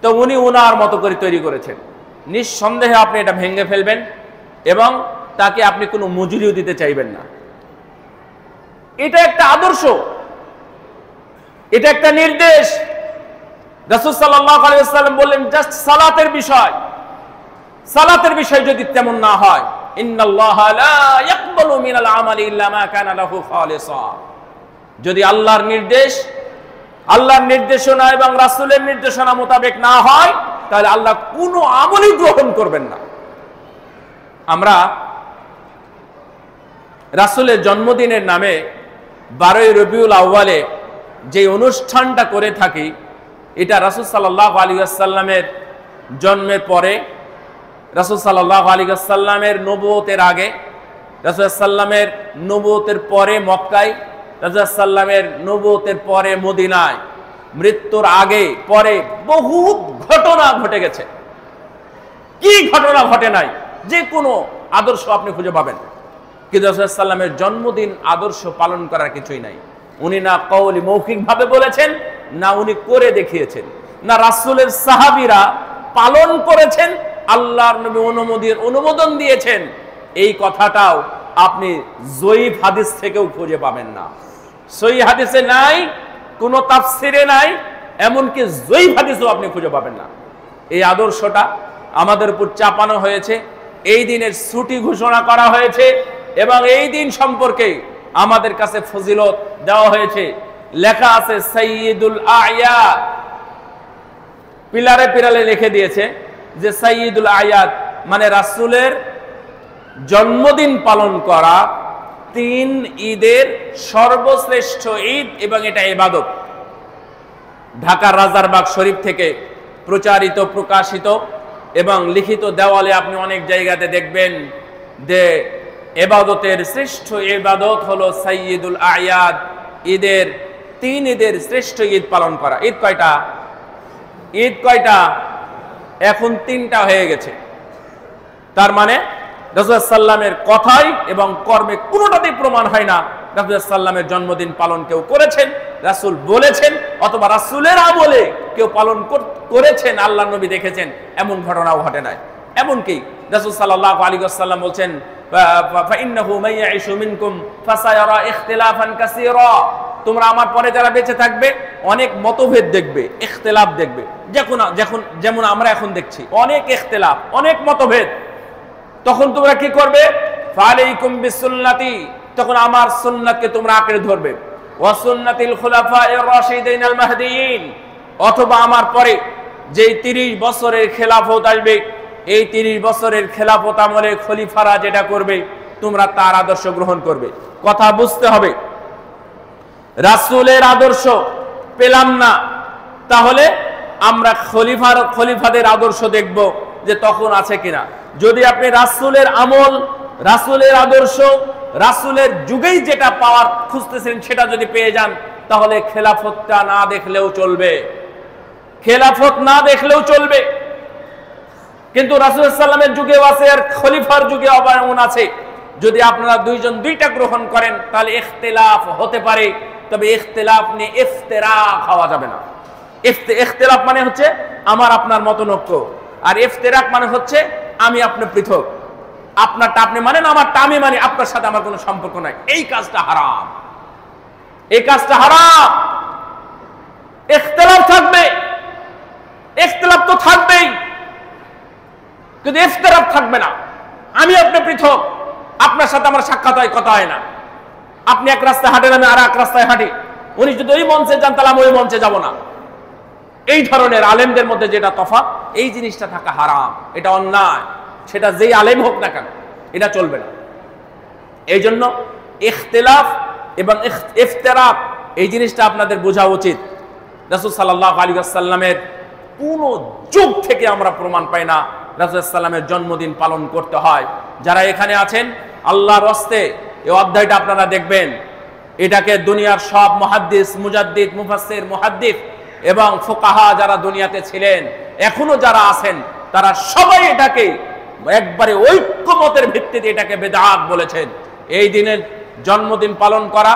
তো উনি উনার মতো করে তৈরি করেছেন, নিঃসন্দেহে আপনি এটা ভেঙে ফেলবেন এবং তাকে আপনি কোনো মজুরিও দিতে চাইবেন না। এটা একটা আদর্শ, এটা একটা নির্দেশ। রাসূল সাল্লাল্লাহু আলাইহি ওয়াসাল্লাম বললেন জাস্ট সালাতের বিষয় যদি তেমন না হয়, ইন্নাল্লাহা লা ইয়াকবালু মিনাল আমালি ইল্লা মা কানা লাহু খালিসা, যদি আল্লাহর নির্দেশনা এবং রাসূলের নির্দেশনা মোতাবেক না হয় তাহলে আল্লাহ কোনো আমলই গ্রহণ করবেন না। আমরা রাসূলের জন্মদিনের নামে 12ই রবিউল আউয়ালে যে অনুষ্ঠানটা করে থাকি, এটা রাসূল সাল্লাল্লাহু আলাইহি ওয়াসাল্লামের জন্মের পরে, রাসূল সাল্লাল্লাহু আলাইহি ওয়াসাল্লামের নবুয়তের আগে, রাসূল সাল্লামের নবুয়তের পরে মক্কায়, রাসূল সাল্লামের নবুয়তের পরে মদিনায়, মৃত্যুর আগে পরে বহুত ঘটনা ঘটে গেছে। কি ঘটনা ঘটে নাই? যে কোনো আদর্শ আপনি খুঁজে পাবেন, কিন্তু রাসূল সাল্লামের জন্মদিন আদর্শ পালন করার কিছুই নাই। উনি না কওলি মৌখিকভাবে বলেছেন, না উনি করে দেখিয়েছেন, না রাসূলের সাহাবীরা পালন করেছেন, আল্লাহর নবী অনুমোদন দিয়েছেন। এই কথাটাও আপনি জয়ীফ হাদিস থেকেও খুঁজে পাবেন না। সহিহ হাদিসে নাই, কোনো তাফসিরে নাই, এমনকি জয়ীফ হাদিসেও আপনি খুঁজে পাবেন না। এই আদর্শটা আমাদের উপর চাপানো হয়েছে, এই দিনের ছুটি ঘোষণা করা হয়েছে এবং এই দিন সম্পর্কে আমাদের কাছে ফজিলত দেওয়া হয়েছে। লেখা আছে সাইয়্যিদুল আয়াত, পিলারে পিলারে লিখে দিয়েছে যে সাইয়্যিদুল আয়াত মানে রাসূলের জন্মদিন পালন করা 3 ঈদের সর্বশ্রেষ্ঠ ঈদ এবং এটা ইবাদত। ঢাকার রাজারবাগ শরীফ থেকে প্রচারিত, প্রকাশিত এবং লিখিত দেওয়ালে আপনি অনেক জায়গাতে দেখবেন যে ইবাদতের শ্রেষ্ঠ ইবাদত হলো সাইয়্যিদুল আয়াত, ঈদের 3 ঈদের শ্রেষ্ঠ ঈদ পালন করা। ঈদ কয়টা? এখন 3টা হয়ে গেছে। তার মানে রাসূল সাল্লামের কথাই এবং কর্মে কোনোটাতেই প্রমাণ হয় না রাসূল সাল্লামের জন্মদিন পালন কেউ করেছেন, রাসূল বলেছেন, অথবা রাসূলের আমলে কেউ পালন করেছেন, আল্লাহর নবী দেখেছেন, এমন ঘটনাও ঘটে নাই। এমনকি রাসূল সাল্লাল্লাহু আলাইহি ওয়াসাল্লাম বলছেন ফাইন্নাহু মাইয়াইশু মিনকুম ফাসায়ারা ইখতিলাফান কাসীরা, তোমরা আমার পরে যারা বেঁচে থাকবে অনেক মতভেদ দেখবে, ইখতিলাফ দেখবে। যেমন আমরা এখন দেখছি অনেক ইখতিলাফ, অনেক মতভেদ। তখন তোমরা কি করবে? ফালাইকুম বিসুন্নতি, তখন আমার সুন্নাতকে তোমরা আঁকড়ে ধরবে, ওয়া সুন্নাতিল খুলাফায়ে রাশিদিন আল মাহদিয়িন, অথবা আমার পরে যেই 30 বছরের খেলাফত আসবে, এই 30 বছরের খেলাফত আমলে খলিফারা যেটা করবে তোমরা তার আদর্শ গ্রহণ করবে। কথা বুঝতে হবে, রাসূলের আদর্শ পেলাম না, তাহলে আমরা খলিফাদের আদর্শ দেখব যে তখন আছে কিনা। যদি আপনি রাসূলের আমল, রাসূলের আদর্শ, রাসূলের যুগেই যেটা পাওয়ার খুঁজতেছেন সেটা যদি পেয়ে যান, তাহলে খেলাফতটা না দেখলেও চলবে, খেলাফত না দেখলেও চলবে। কিন্তু রাসূল সাল্লামের যুগেও আছে আর খলিফার যুগে এমন আছে। যদি আপনারা দুইজন দুইটা গ্রহণ করেন তাহলে ইখতিলাফ হতে পারে, তবে ইখতিলাফ নিয়ে ইফতিরাক হওয়া যাবে না। ইখতিলাফ মানে হচ্ছে আমার আপনার মতনৈক্য, আর ইফতিরাক মানে হচ্ছে আমি আপনি পৃথক, আপনারটা আপনি মানেন, আমারটা আমি মানি, আপনার সাথে আমার কোনো সম্পর্ক নাই। এই কাজটা হারাম, এই কাজটা হারাম। ইখতিলাফ থাকবে, ইখতিলাফ তো থাকবেই, কিন্তু ইফতিরাক থাকবে না। আমি আপনি পৃথক, আপনার সাথে আমার সাক্ষাৎ হয়, কথা হয় না। আপনি এক রাস্তায় হাঁটেন, আমি আর এক রাস্তায় হাঁটি। উনি যদি ওই মঞ্চে যান তাহলে আমি ওই মঞ্চে যাব না। এই ধরনের আলেমদের মধ্যে যেটা তফাৎ, এই জিনিসটা থাকা হারাম, এটা অন্যায়। সেটা যেই আলেম হোক না কেন, এটা চলবে না। এই জন্য ইখতিলাফ এবং ইফতিরাক এই জিনিসটা আপনাদের বোঝা উচিত। রাসূল সাল্লাল্লাহু আলাইহি ওয়াসাল্লামের কোন যুগ থেকে আমরা প্রমাণ পাই না রাসূল সাল্লামের জন্মদিন পালন করতে হয়। যারা এখানে আছেন আল্লাহর হস্তে এই অধ্যায়টা আপনারা দেখবেন, এটাকে দুনিয়ার সব মুহাদ্দিস, মুজাদ্দিদ, মুফাসসির, মুহাদ্দিস এবং ফুকাহা যারা দুনিয়াতে ছিলেন, এখনো যারা আছেন, তারা সবাই এটাকে একবারে ঐক্যমতের ভিত্তিতে এটাকে বিদআত বলেছেন। এই দিনের জন্মদিন পালন করা,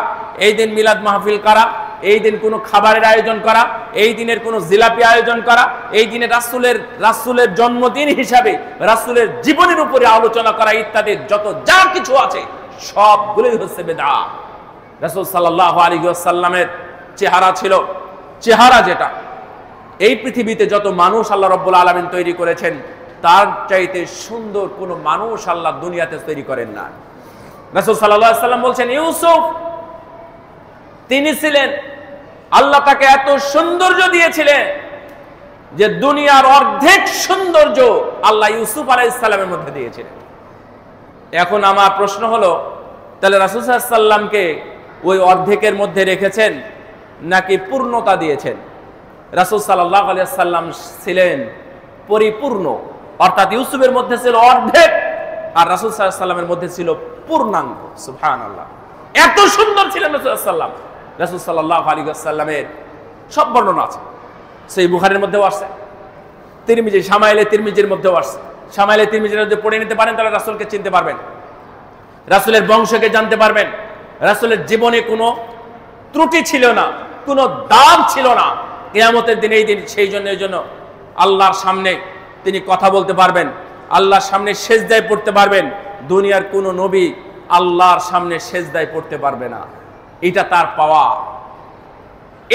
এই দিন মিলাদ মাহফিল করা, এই দিন কোনো খাবারের আয়োজন করা, এই দিনের কোনো জিলাপি আয়োজন করা, এই দিনে রাসূলের জন্মদিন হিসাবে রাসূলের জীবনের উপরে আলোচনা করা ইত্যাদি যত যা কিছু আছে সবগুলোই হচ্ছে বিদআত। রাসূল সাল্লাল্লাহু আলাইহি ওয়াসাল্লামের চেহারা ছিল, চেহারা যেটা এই পৃথিবীতে যত মানুষ আল্লাহ রাব্বুল আলামিন তৈরি করেছেন তার চাইতে সুন্দর কোনো মানুষ আল্লাহ দুনিয়াতে তৈরি করেন না। রাসূল সাল্লাল্লাহু আলাইহি ওয়াসাল্লাম বলছেন, ইউসুফ তিনি ছিলেন, আল্লাহ তাকে এত সৌন্দর্য দিয়েছিলেন যে দুনিয়ার অর্ধেক সৌন্দর্য আল্লাহ ইউসুফ আলাইহিস সালামের মধ্যে দিয়েছিলেন। এখন আমার প্রশ্ন হলো, তাহলে রাসূল সাল্লাল্লাহু আলাইহি ওয়াসাল্লামকে ওই অর্ধেকের মধ্যে রেখেছেন নাকি পূর্ণতা দিয়েছেন? রাসূল সাল্লাল্লাহু আলাইহি ওয়াসাল্লাম ছিলেন পরিপূর্ণ, অর্থাৎ ইউসুফের মধ্যে ছিল অর্ধেক আর রাসূল সাল্লাল্লাহু আলাইহি ওয়াসাল্লামের মধ্যে ছিল পূর্ণাঙ্গ। সুবহানাল্লাহ, এত সুন্দর ছিলেন রাসূল সাল্লাল্লাহু আলাইহি ওয়াসাল্লাম। রাসূল সাল্লাল্লাহু আলাইহি ওয়াসাল্লামের সব বর্ণনা আছে, সেই বুখারীর মধ্যেও আসছে, তিরমিজি শামাইলে তিরমিজির মধ্যেও আসছে। শামাইলে তিরমিজির মধ্যে পড়ে নিতে পারেন, তাহলে রাসূলকে চিনতে পারবেন, রাসূলের বংশকে জানতে পারবেন। রাসূলের জীবনে কোনো ত্রুটি ছিল না, কোনো দাগ ছিল না। কিয়ামতের দিন এই দিন সেই জন্য আল্লাহর সামনে তিনি কথা বলতে পারবেন, আল্লাহর সামনে সেজদায় পড়তে পারবেন। দুনিয়ার কোনো নবী আল্লাহর সামনে সেজদায় পড়তে পারবে না, এটা তার পাওয়া।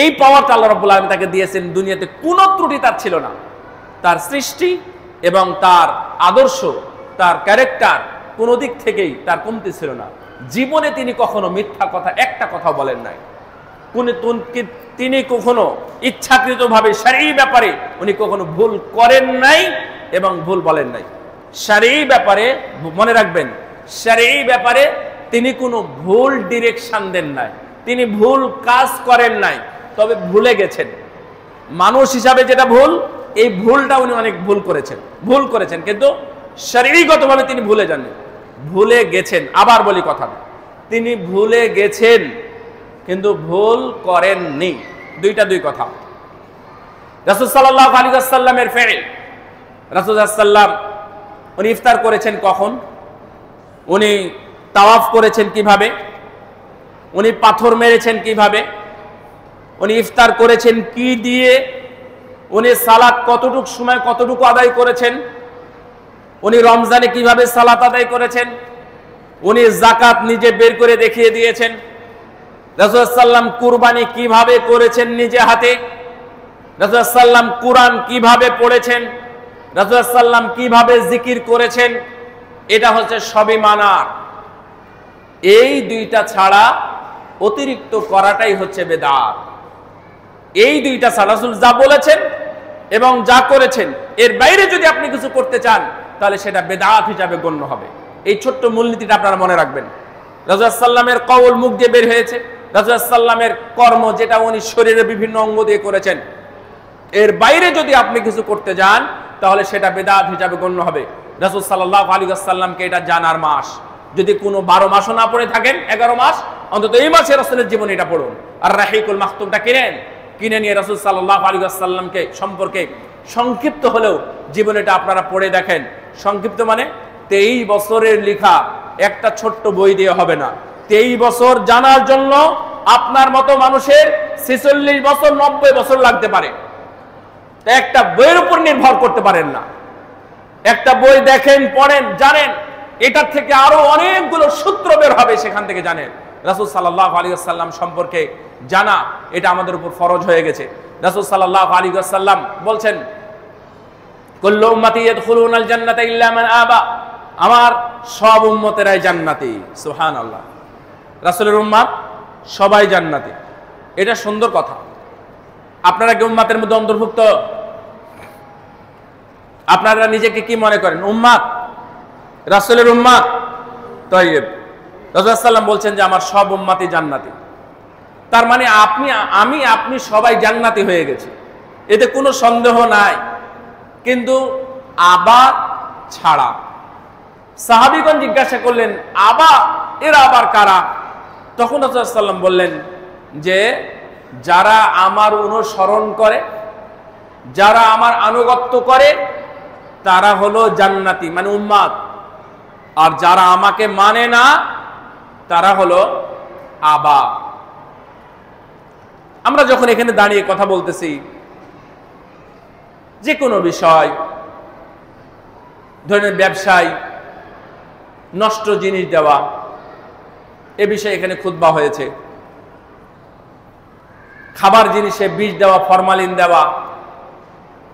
এই পাওয়ারটা আল্লাহ রাব্বুল আলামিন তাকে দিয়েছেন। দুনিয়াতে কোনো ত্রুটি তার ছিল না, তার সৃষ্টি এবং তার আদর্শ, তার ক্যারেক্টার কোনো দিক থেকেই তার কমতি ছিল না। জীবনে তিনি কখনো মিথ্যা কথা একটা কথা বলেন নাই। তিনি কখনো ইচ্ছাকৃতভাবে শরঈ ব্যাপারে উনি কখনো ভুল করেন নাই এবং ভুল বলেন নাই। শরঈ ব্যাপারে মনে রাখবেন, শরঈ ব্যাপারে তিনি কোনো ভুল ডিরেকশন দেন নাই, তিনি ভুল কাজ করেন নাই, তবে ভুলে গেছেন। মানুষ হিসাবে যেটা ভুল, এই ভুলটা উনি অনেক ভুল করেছেন, কিন্তু শরঈগতভাবে তিনি ভুলে যাননি, ভুলে গেছেন। আবার বলি কথাটা, তিনি ভুলে গেছেন কিন্তু ভুল করেননি, দুই কথা। রাসূল সাল্লাল্লাহু আলাইহি ওয়াসাল্লামের ফেল, রাসূল সাল্লাল্লাহু আলাইহি ওয়াসাল্লাম উনি ইফতার করেছেন কখন, উনি তাওয়াফ করেছেন কিভাবে, উনি পাথর মেরেছেন কিভাবে, উনি ইফতার করেছেন কি দিয়ে, উনি সালাত কতটুকু সময় কতটুকু আদায় করেছেন, উনি রমজানে কিভাবে সালাত আদায় করেছেন, উনি যাকাত নিজে বের করে দেখিয়ে দিয়েছেন। রাসূল সাল্লাল্লাহু আলাইহি ওয়াসাল্লাম কুরবানি কিভাবে করেছেন নিজে হাতে, রাসূল সাল্লাল্লাহু আলাইহি ওয়াসাল্লাম কুরআন কিভাবে পড়েছেন, রাসূল সাল্লাল্লাহু আলাইহি ওয়াসাল্লাম কিভাবে জিকির করেছেন, এটা হচ্ছে সবই মানার। এই দুইটা ছাড়া অতিরিক্ত করাটাই হচ্ছে বেদাত। এই দুইটা ছাড়া রাসূল যা বলেছেন এবং যা করেছেন এর বাইরে যদি আপনি কিছু করতে চান তাহলে সেটা বেদাত হিসাবে গণ্য হবে। এই ছোট্ট মূলনীতিটা আপনারা মনে রাখবেন। রাসূল সাল্লাল্লাহু আলাইহি ওয়াসাল্লামের কওল মুখ দিয়ে বের হয়েছে, রাসূল সাল্লাল্লাহু আলাইহি ওয়াসাল্লামের কর্ম যেটা উনি শরীরের বিভিন্ন অঙ্গ দিয়ে করেছেন, এর বাইরে যদি আপনি কিছু করতে যান তাহলে সেটা বেদাত হিসাবে গণ্য হবে। রাসূল সাল্লাল্লাহু আলাইহি ওয়াসাল্লামকে এটা জানার মাস, যদি কোনো 12 মাসও না পড়ে থাকেন, 11 মাস অন্তত এই মাসে রাসূলের জীবনী এটা পড়ুন। আর রাহিকুল মাখতুমটা কিনে নিয়ে রাসূল সাল্লাল্লাহু আলাইহি ওয়াসাল্লামকে সম্পর্কে সংক্ষিপ্ত হলেও জীবনীটা আপনারা পড়ে দেখেন। সংক্ষিপ্ত মানে 23 বছরের লেখা একটা ছোট্ট বই দিয়ে হবে না। 23 বছর জানার জন্য আপনার মতো মানুষের 46 বছর 90 বছর লাগতে পারে। একটা বইয়ের উপর নির্ভর করতে পারেন না। একটা বই দেখেন, পড়েন, জানেন, এটার থেকে আরো অনেকগুলো সূত্র বের হবে, সেখান থেকে জানেন। রাসূল সাল্লাল্লাহু আলাইহি ওয়াসাল্লাম সম্পর্কে জানা এটা আমাদের উপর ফরজ হয়ে গেছে। রাসূল সাল্লাল্লাহু আলাইহি ওয়াসাল্লাম বলছেন, কুল্লু উম্মতি ইয়াদখুলুনাল জান্নাতা ইল্লা মান আবা, আমার সব উম্মতেরাই জান্নাতি। সুবহানাল্লাহ, রাসূলের উম্মত সবাই জান্নাতি, এটা সুন্দর কথা। আপনারা কি উম্মতের মধ্যে অন্তর্ভুক্ত? আপনারা নিজেকে কি মনে করেন? উম্মত, রাসূলের উম্মত? তাইয়্যিব। রাসূল সাল্লাল্লাহু আলাইহি ওয়াসাল্লাম বলছেন যে আমার সব উম্মতি জান্নাতি। তার মানে আপনি সবাই জান্নাতি হয়ে গেছে, এতে কোনো সন্দেহ নাই, কিন্তু আবা ছাড়া। সাহাবীগণ জিজ্ঞাসা করলেন, আবা এরা আবার কারা? তখন রাসূল সাল্লাল্লাহু আলাইহি ওয়াসাল্লাম বললেন যে যারা আমার অনুসরণ করে, যারা আমার আনুগত্য করে, তারা হলো জান্নাতি মানে উম্মাত, আর যারা আমাকে মানে না তারা হলো আবা। আমরা যখন এখানে দাঁড়িয়ে কথা বলতেছি যে কোনো বিষয়, ধরেন ব্যবসায় নষ্ট জিনিস দেওয়া, এ বিষয়ে এখানে খুতবা হয়েছে। খাবার জিনিসে বিষ দেওয়া, ফরমালিন দেওয়া,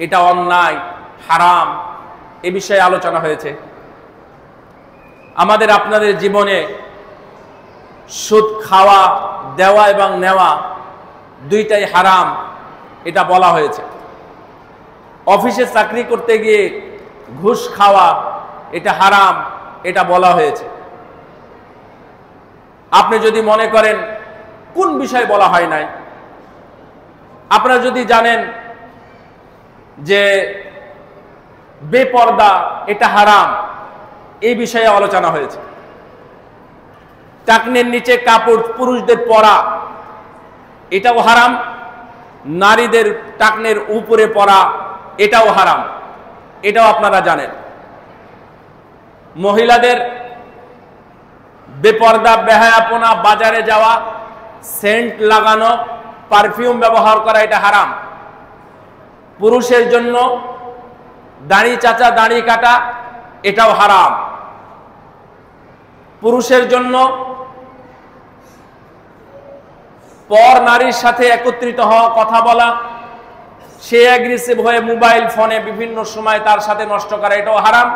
এটা অন্যায়, হারাম, এ বিষয়ে আলোচনা হয়েছে। আমাদের আপনাদের জীবনে সুদ খাওয়া, দেওয়া এবং নেওয়া দুইটাই হারাম, এটা বলা হয়েছে। অফিসে চাকরি করতে গিয়ে ঘুষ খাওয়া এটা হারাম, এটা বলা হয়েছে। আপনি যদি মনে করেন কোন বিষয় বলা হয় নাই, আপনারা যদি জানেন যে বেপর্দা এটা হারাম, এই বিষয়ে আলোচনা হয়েছে। টাকনের নিচে কাপড় পুরুষদের পরা এটাও হারাম, নারীদের টাকনের উপরে পরা এটাও হারাম, এটাও আপনারা জানেন। মহিলাদের বেপর্দা বেহায়াপনা, বাজারে যাওয়া, সেন্ট লাগানো, পারফিউম ব্যবহার করা এটা হারাম। পুরুষের জন্য দাড়ি চাচা, দাড়ি কাটা এটাও হারাম। পুরুষের জন্য পর নারীর সাথে একত্রিত হওয়া, কথা বলা, সে অ্যাগ্রেসিভ হয়ে মোবাইল ফোনে বিভিন্ন সময় তার সাথে নষ্ট করা এটাও হারাম।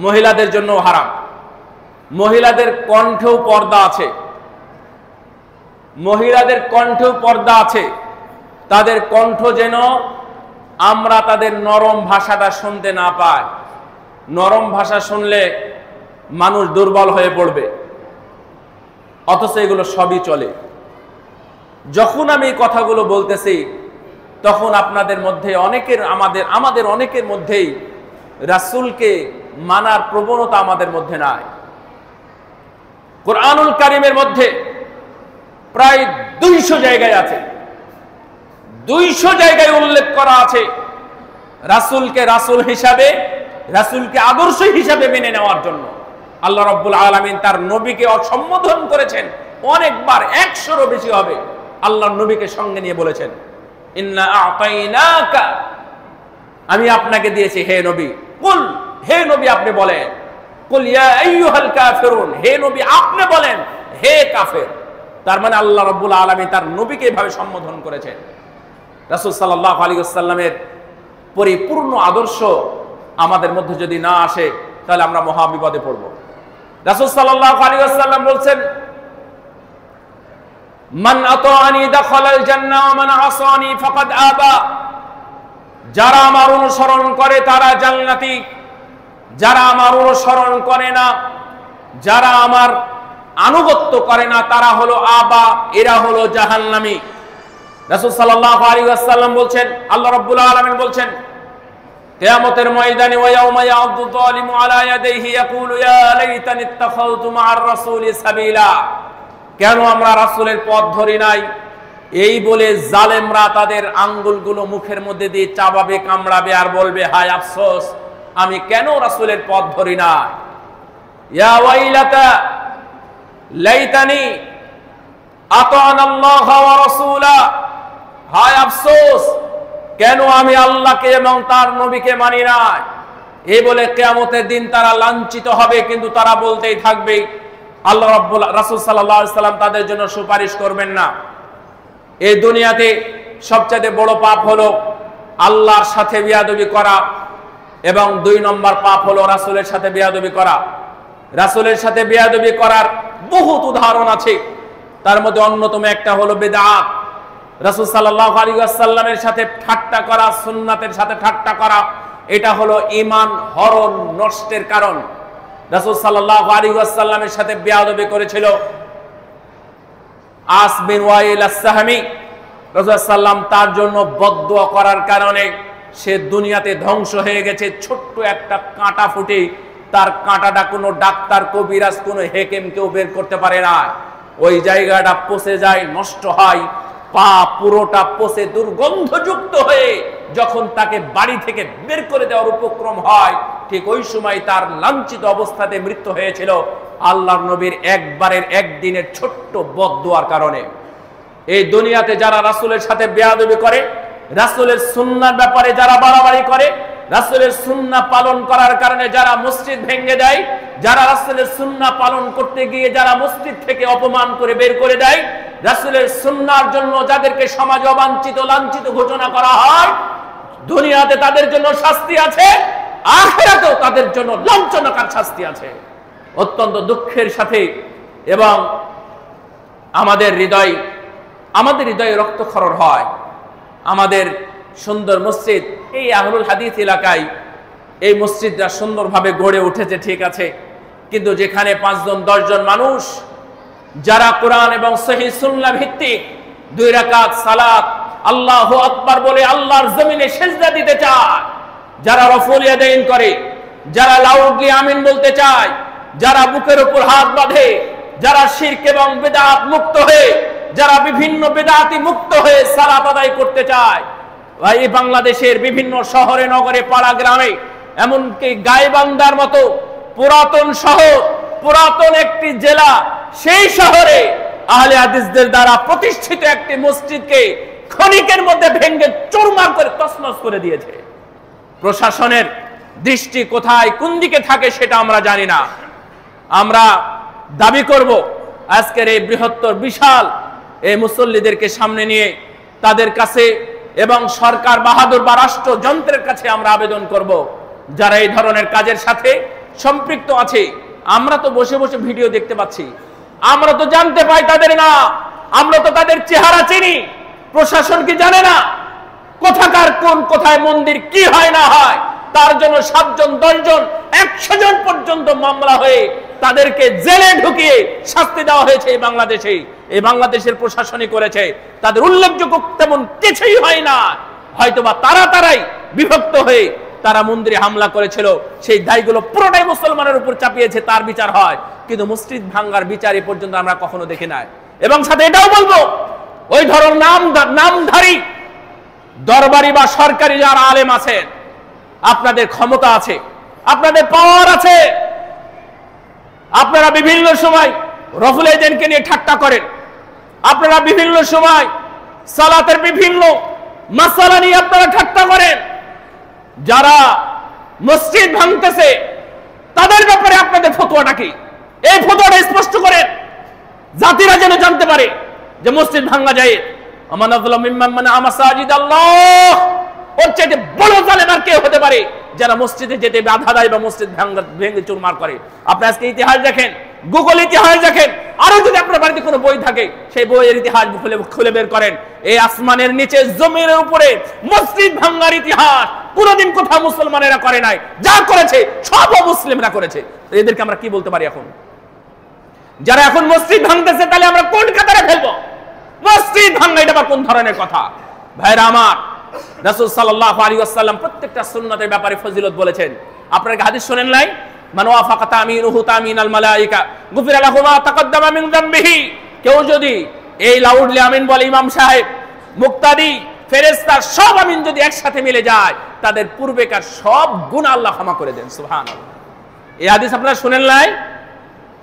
মহিলাদের জন্য হারাম। মহিলাদের কণ্ঠেও পর্দা আছে, মহিলাদের কণ্ঠেও পর্দা আছে। তাদের কণ্ঠ যেন আমরা তাদের নরম ভাষাটা শুনতে না পাই। নরম ভাষা শুনলে মানুষ দুর্বল হয়ে পড়বে, অথচ এগুলো সবই চলে। যখন আমি এই কথাগুলো বলতেছি তখন আপনাদের মধ্যে অনেকের, আমাদের অনেকের মধ্যেই রাসূলকে মানার প্রবণতা আমাদের মধ্যে নাই। কোরআনুল কারীমের মধ্যে প্রায় 200 জায়গায় আছে, 200 জায়গায় উল্লেখ করা আছে রাসূলকে রাসূল হিসাবে, রাসূলকে আদর্শ হিসাবে মেনে নেওয়ার জন্য। আল্লাহ রাব্বুল আলামিন তার নবীকে সম্বোধন করেছেন অনেকবার, 100-এরও বেশি হবে। আল্লাহর নবীকে সঙ্গে নিয়ে বলেছেন, ইন্না আ'তাইনাকা, আমি আপনাকে দিয়েছি হে নবী। কুল, হে নবী আপনি বলেন, কুল ইয়া আইয়ুহাল কাফিরুন, হে নবী আপনি বলেন হে কাফের। তার মানে আল্লাহ রাব্বুল আলামিন তার নবীকে এভাবে সম্বোধন করেছেন। রাসূল সাল্লাল্লাহু আলাইহি ওয়াসাল্লামের পরিপূর্ণ আদর্শ আমাদের মধ্যে যদি না আসে তাহলে আমরা মহা বিপদে পড়ব। রাসূল সাল্লাল্লাহু আলাইহি ওয়াসাল্লাম বলেন, মান আতাআনি দাখালাল জান্নাহ ওয়া মান আসানি ফাকাদ আবা। যারা আমার অনুসরণ করে তারা জান্নাতি, যারা আমার অনুসরণ করে না, যারা আমার আনুগত্য করে না তারা হলো আবা, এরা হলো জাহান্নামী। রাসূল সাল্লাল্লাহু আলাইহি ওয়াসাল্লাম বলছেন, আল্লাহ রাব্বুল আলামিন বলছেন, কিয়ামতের ময়দানে ওয়া ইয়াউমা ইয়া'আদু যালিমু আলা ইয়াদাইহি ইয়াকুলু ইয়া লাইতানি ইত্তাখাযতু মা'আর রাসূলি সাবিলা। কেন আমরা রাসূলের পথ ধরি নাই, এই বলে জালেমরা তাদের আঙ্গুলগুলো মুখের মধ্যে দিয়ে চাবাবে, কামড়াবে আর বলবে হায় আফসোস, আমি কেন রাসূলের পথ ধরি না। ইয়া ওয়াইলাতা লাইতানি আতা'নাল্লাহ ওয়া রাসূলা, হায় আফসোস কেন আমি আল্লাহকে এবং তার নবীকে মানি না। এই বলে কিয়ামতের দিন তারা লাঞ্ছিত হবে, কিন্তু তারা বলতেই থাকবে, আল্লাহ রাসূল সাল্লাল্লাহু আলাইহি ওয়াসাল্লাম তাদের জন্য সুপারিশ করবেন না। এই দুনিয়াতে সবচেয়ে বড় পাপ হলো আল্লাহর সাথে বেয়াদবি করা, এবং 2 নম্বর পাপ হলো রাসূলের সাথে বেয়াদবি করা। রাসূলের সাথে বেয়াদবি করার বহুত উদাহরণ আছে, তার মধ্যে অন্যতম একটা হলো বিদআত। রাসূল সাল্লাল্লাহু আলাইহি ওয়াসাল্লামের সাথে ঠাট্টা করা, সুন্নাতের সাথে ঠাট্টা করা, এটা হলো ঈমান হরণ নষ্টের কারণ। রাসূল সাল্লাল্লাহু আলাইহি ওয়াসাল্লামের সাথে বেয়াদবি করেছিল আস বিন ওয়াইল আস-সাহমি। রাসূল সাল্লাম তার জন্য বদদুয়া করার কারণে সে দুনিয়াতে ধ্বংস হয়ে গেছে। ছোট্ট একটা কাঁটা ফুটে, তার কাঁটাটা কোনো ডাক্তার, কবিরাজ, কোনো হেকেম কেউ বের করতে পারে না। ওই জায়গাটা পচে যায়, নষ্ট হয়, পা পুরোটা পচে দুর্গন্ধযুক্ত হয়ে যখন তাকে বাড়ি থেকে বের করে দেওয়ার উপক্রম হয়, ঠিক ওই সময় তার লাঞ্ছিত অবস্থাতে মৃত্যু হয়েছিল আল্লাহর নবীর একদিনের ছোট্ট বদদুয়ার কারণে। এই দুনিয়াতে যারা রাসূলের সাথে বেয়াদবি করে, রাসূলের সুন্নাহর ব্যাপারে যারা বাড়াবাড়ি করে, রাসূলের সুন্নাহ পালন করার কারণে যারা মসজিদ ভেঙে দেয়, যারা রাসূলের সুন্নাহ পালন করতে গিয়ে যারা মসজিদ থেকে অপমান করে বের করে দেয়, রাসূলের সুন্নাহর জন্য যাদেরকে সমাজে অবাঞ্ছিত লাঞ্ছিত ঘোষণা করা হয়, দুনিয়াতে তাদের জন্য শাস্তি আছে, আখিরাতেও তাদের জন্য লাঞ্ছনাকার শাস্তি আছে। অত্যন্ত দুঃখের সাথে এবং আমাদের হৃদয়ে রক্তক্ষরণ হয়। আমাদের সুন্দর মসজিদ, এই আহলুল হাদিস এলাকায় এই মসজিদটা সুন্দরভাবে গড়ে উঠেছে, ঠিক আছে, কিন্তু যেখানে 5 জন 10 জন মানুষ যারা কোরআন এবং সহিহ সুন্নাহ ভিত্তিক 2 রাকাত সালাত আল্লাহু আকবার বলে আল্লাহর জমিনে সিজদা দিতে চায়, যারা রফুল ইয়াদাইন করে, যারা লাউডলি আমিন বলতে চায়, যারা বুকের উপর হাত বাঁধে, যারা শিরক এবং বিদআত মুক্ত হয়ে, যারা বিভিন্ন বিদআতি মুক্ত হয়ে সালাত আদায় করতে চায়, এই বাংলাদেশের বিভিন্ন শহরে নগরে পাড়া গ্রামে, এমনকি গাইবান্ধার মতো পুরাতন শহর, পুরাতন একটি জেলা, সেই শহরে আহলে হাদিসদের দ্বারা প্রতিষ্ঠিত একটি মসজিদকে ক্ষণিকের মধ্যে ভেঙে চুরমার করে তছনছ করে দিয়েছে। প্রশাসনের দৃষ্টি কোথায়, কোন দিকে থাকে সেটা আমরা জানি না। আমরা দাবি করব আজকের এই বৃহত্তর বিশাল এই মুসল্লিদেরকে সামনে নিয়ে তাদের কাছে এবং সরকার বাহাদুর বা রাষ্ট্রযন্ত্রের কাছে আমরা আবেদন করব, যারা এই ধরনের কাজের সাথে সম্পৃক্ত আছে। আমরা তো বসে বসে ভিডিও দেখতে পাচ্ছি, আমরা তো জানতে পাই তাদের না, আমরা তো তাদের চেহারা চিনি। প্রশাসন কি জানে না কোথাকার কোন কোথায় মন্দির কি হয় না হয়? তার জন্য 7 জন 10 জন 100 জন পর্যন্ত মামলা হয়ে তাদেরকে জেলে ঢুকিয়ে শাস্তি দেওয়া হয়েছে এই বাংলাদেশের প্রশাসনই করেছে। তাদের উল্লেখযোগ্য তেমন কিছুই হয় না, হয়তোবা তারাই বিভক্ত হয়ে তারা মন্দিরে হামলা করেছিল, সেই দায়গুলো পুরোটাই মুসলমানের উপর চাপিয়েছে, তার বিচার হয়। কিন্তু মসজিদ ভাঙ্গার বিচার এ পর্যন্ত আমরা কখনো দেখি নাই। এবং সাথে এটাও বলবো, ওই ধরনের নামধারী দরবারি বা সরকারি যারা আলেম আছেন, আপনাদের ক্ষমতা আছে, আপনাদের পাওয়ার আছে, আপনারা বিভিন্ন সময় রফুল ইয়াদাইনকে নিয়ে ঠাট্টা করেন, আপনারা বিভিন্ন সময় সালাতের বিভিন্ন মাসালা নিয়ে আপনারা ঠাট্টা করেন। যারা মসজিদ ভাঙতেছে তাদের ব্যাপারে আপনাদের ফতোয়াটা কি? এই ফতোয়াটা স্পষ্ট করেন, জাতিরা যেন জানতে পারে যে মসজিদ ভাঙা যায়। আমান আযলাম মিম্মান মানা মাসাজিদ আল্লাহ, ওর চাইতে বড় জালেম আর কে হতে পারে যারা মসজিদে যেতে বাধা দেয় বা মসজিদ ভেঙে চুরমার করে? আপনি আজকে ইতিহাস দেখেন, গুগল ইতিহাস দেখেন, আরো যদি আপনার বাড়িতে কোনো বই থাকে সেই বইয়ের ইতিহাস খুলে বের করেন। এই আসমানের নিচে জমিনের উপরে মসজিদ ভাঙার ইতিহাস কোনোদিন কোথাও মুসলমানেরা করে নাই, যা করেছে সব মুসলিমরা করেছে। এদেরকে আমরা কি বলতে পারি এখন? যারা এখন মসজিদ ভাঙতেছে তাহলে আমরা কোন কাতারে ফেলবো? মসজিদ ভাঙা এটা আবার কোন ধরনের কথা? ভাইরা আমার, রাসূল সাল্লাল্লাহু আলাইহি ওয়াসাল্লাম প্রত্যেকটা সুন্নাতের ব্যাপারে ফজিলত বলেছেন। আপনারা কি হাদিস শুনেন নাই? মান ওয়াফাকা তামিনুহু তামিনাল মালায়েকা গুফিরা লাহু মা তাকদ্দামা মিন যামবিহি। কেউ যদি এই লাউডলি আমিন বলে, ইমাম সাহেব, মুক্তাদি, ফেরেশতা সব আমিন যদি একসাথে মিলে যায়, তাদের পূর্বেকার সব গুনাহ আল্লাহ ক্ষমা করে দেন। সুবহানাল্লাহ। এই হাদিস আপনারা শুনেন নাই?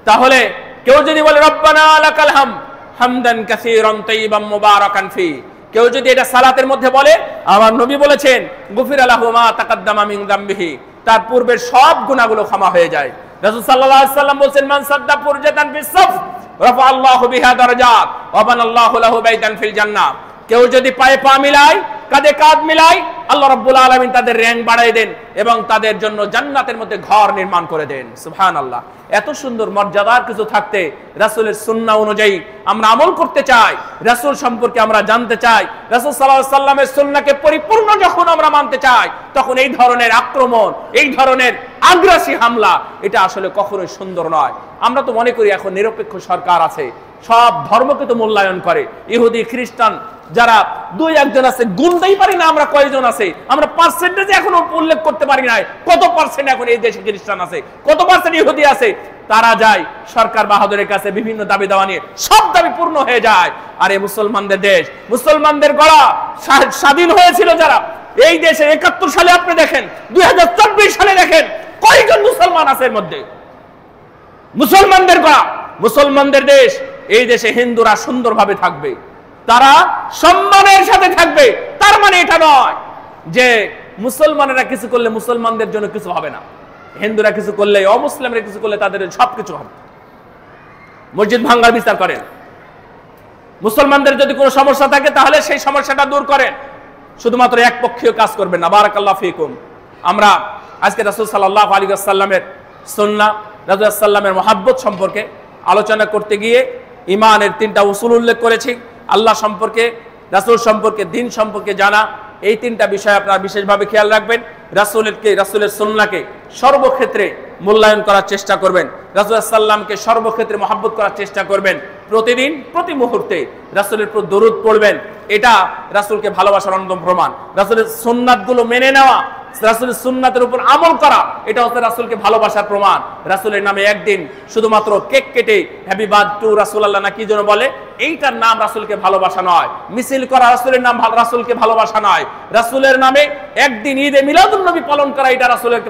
তাহলে কেউ যদি বলে রব্বানা লাকাল হামদ হামদান কাসীরান তাইয়িবান মুবারাকান ফি, কেউ যদি এটা সালাতের মধ্যে বলে, আমার নবী বলেছেন গুফিরা লাহু মা তাকদ্দামা মিন যামবিহি, তার পূর্বের সব গুনাহগুলো ক্ষমা হয়ে যায়। রাসূল সাল্লাল্লাহু আলাইহি ওয়াসাল্লাম বলেন মান সাদ্দা ফুরজাতান ফিস সাফ রাফা আল্লাহু বিহা দারাজাত ওয়া বানাল্লাহু লাহু বাইতান ফিল জান্নাহ। কেউ যদি পায়ে পা মিলায়, কাঁধে কাঁধ মিলায়, আল্লাহ রাব্বুল আলামিন তাদের র‍্যাঙ্ক বাড়ায় দেন এবং তাদের জন্য জান্নাতের মধ্যে ঘর নির্মাণ করে দেন। সুবহানাল্লাহ। এত সুন্দর মর্যাদার কিছু থাকতে রাসূলের সুন্নাহ অনুযায়ী আমরা আমল করতে চাই, রাসূল সম্পর্কে আমরা জানতে চাই, রাসূল সাল্লাল্লাহু আলাইহি সাল্লামের সুন্নাহকে পরিপূর্ণ যখন আমরা মানতে চাই, তখন এই ধরনের আক্রমণ, এই ধরনের আগ্রাসী হামলা, এটা আসলে কখনোই সুন্দর নয়। আমরা তো মনে করি এখন নিরপেক্ষ সরকার আছে, সব ধর্মকে তো মূল্যায়ন করে। ইহুদি খ্রিস্টান যারা দুই একজন আছে, গুনতেই পারি না আমরা কয়জন আছে, আমরা পার্সেন্টেজ এখনো উল্লেখ করতে পারি না কত পার্সেন্ট এখন এই দেশে খ্রিস্টান আছে, কত পার্সেন্ট ইহুদি আছে। তারা যায় সরকার বাহাদুরের কাছে বিভিন্ন দাবি দাওয়া নিয়ে, সব দাবি পূর্ণ হয়ে যায়। আর এই মুসলমানদের দেশ, মুসলমানদের গলা স্বাধীন হয়েছিল যারা এই দেশে ৭১ সালে, আপনি দেখেন ২০২৪ সালে দেখেন কয়জন মুসলমান আছে এর মধ্যে। মুসলমানদের গলা, মুসলমানদের দেশ, এই দেশে হিন্দুরা সুন্দরভাবে থাকবে, তারা সম্মানের সাথে থাকবে। তার মানে এটা নয় যে মুসলমানেরা কিছু করলে মুসলমানদের জন্য কিছু হবে না, হিন্দুরা কিছু করলে, অমুসলিমরা কিছু করলে তাদের সবকিছু হবে। মসজিদ ভাঙ্গার বিচার করেন, মুসলমানদের যদি কোনো সমস্যা থাকে তাহলে সেই সমস্যাটা দূর করেন, শুধুমাত্র একপক্ষীয় কাজ করবেন না। বারাকাল্লাহু ফিকুম। আমরা আজকে রাসূল সাল্লাল্লাহু আলাইহি ওয়াসাল্লামের সুন্নাহ, রাসূল সাল্লামের মহব্বত সম্পর্কে আলোচনা করতে গিয়ে ঈমানের ৩টা উসুল উল্লেখ করেছি। আল্লাহ সম্পর্কে, রাসূল সম্পর্কে, দ্বীন সম্পর্কে জানা, এই ৩টা বিষয় আপনারা বিশেষভাবে খেয়াল রাখবেন। রাসূলের সুন্নাহকে সর্বক্ষেত্রে মূল্যায়ন করার চেষ্টা করবেন, রাসূল সাল্লামকে সর্বক্ষেত্রে মহব্বত করার চেষ্টা করবেন। প্রতিদিন, প্রতি মুহূর্তে রাসূলের উপর দরুদ পড়বেন। এটা রাসূলকে ভালোবাসার অন্যতম প্রমাণ। রাসূলের সুন্নাতগুলো মেনে নেওয়া, রাসূলের সুন্নাতের উপর আমল করা, এটা হচ্ছে রাসূলকে ভালোবাসার প্রমাণ। রাসূলের নামে একদিন শুধুমাত্র কেক কেটে হ্যাপি বার্থডে রাসূলুল্লাহ না কি যেন বলে, এইটার নাম রাসূলকে ভালোবাসা নয়। মিছিল করা রাসূলের নাম রাসূলকে ভালোবাসা নয়। রাসূলের নামে একদিন ঈদে মিলাদুন নবী পালন করা, এটা রাসূলকে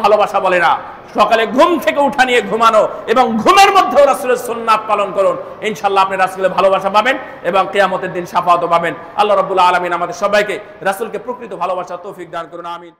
ভালোবাসা বলে না। সকালে ঘুম থেকে উঠা নিয়ে ঘুমানো এবং ঘুমের মধ্যেও রাসূলের সুন্নাত পালন করুন, ইনশাআল্লাহ আপনি রাসূলের ভালোবাসা পাবেন এবং কিয়ামতের দিন শাফাআত পাবেন। আল্লাহ রাব্বুল আলামিন আমাদের সবাইকে রাসূলকে প্রকৃত ভালোবাসার তৌফিক দান করুন। আমিন।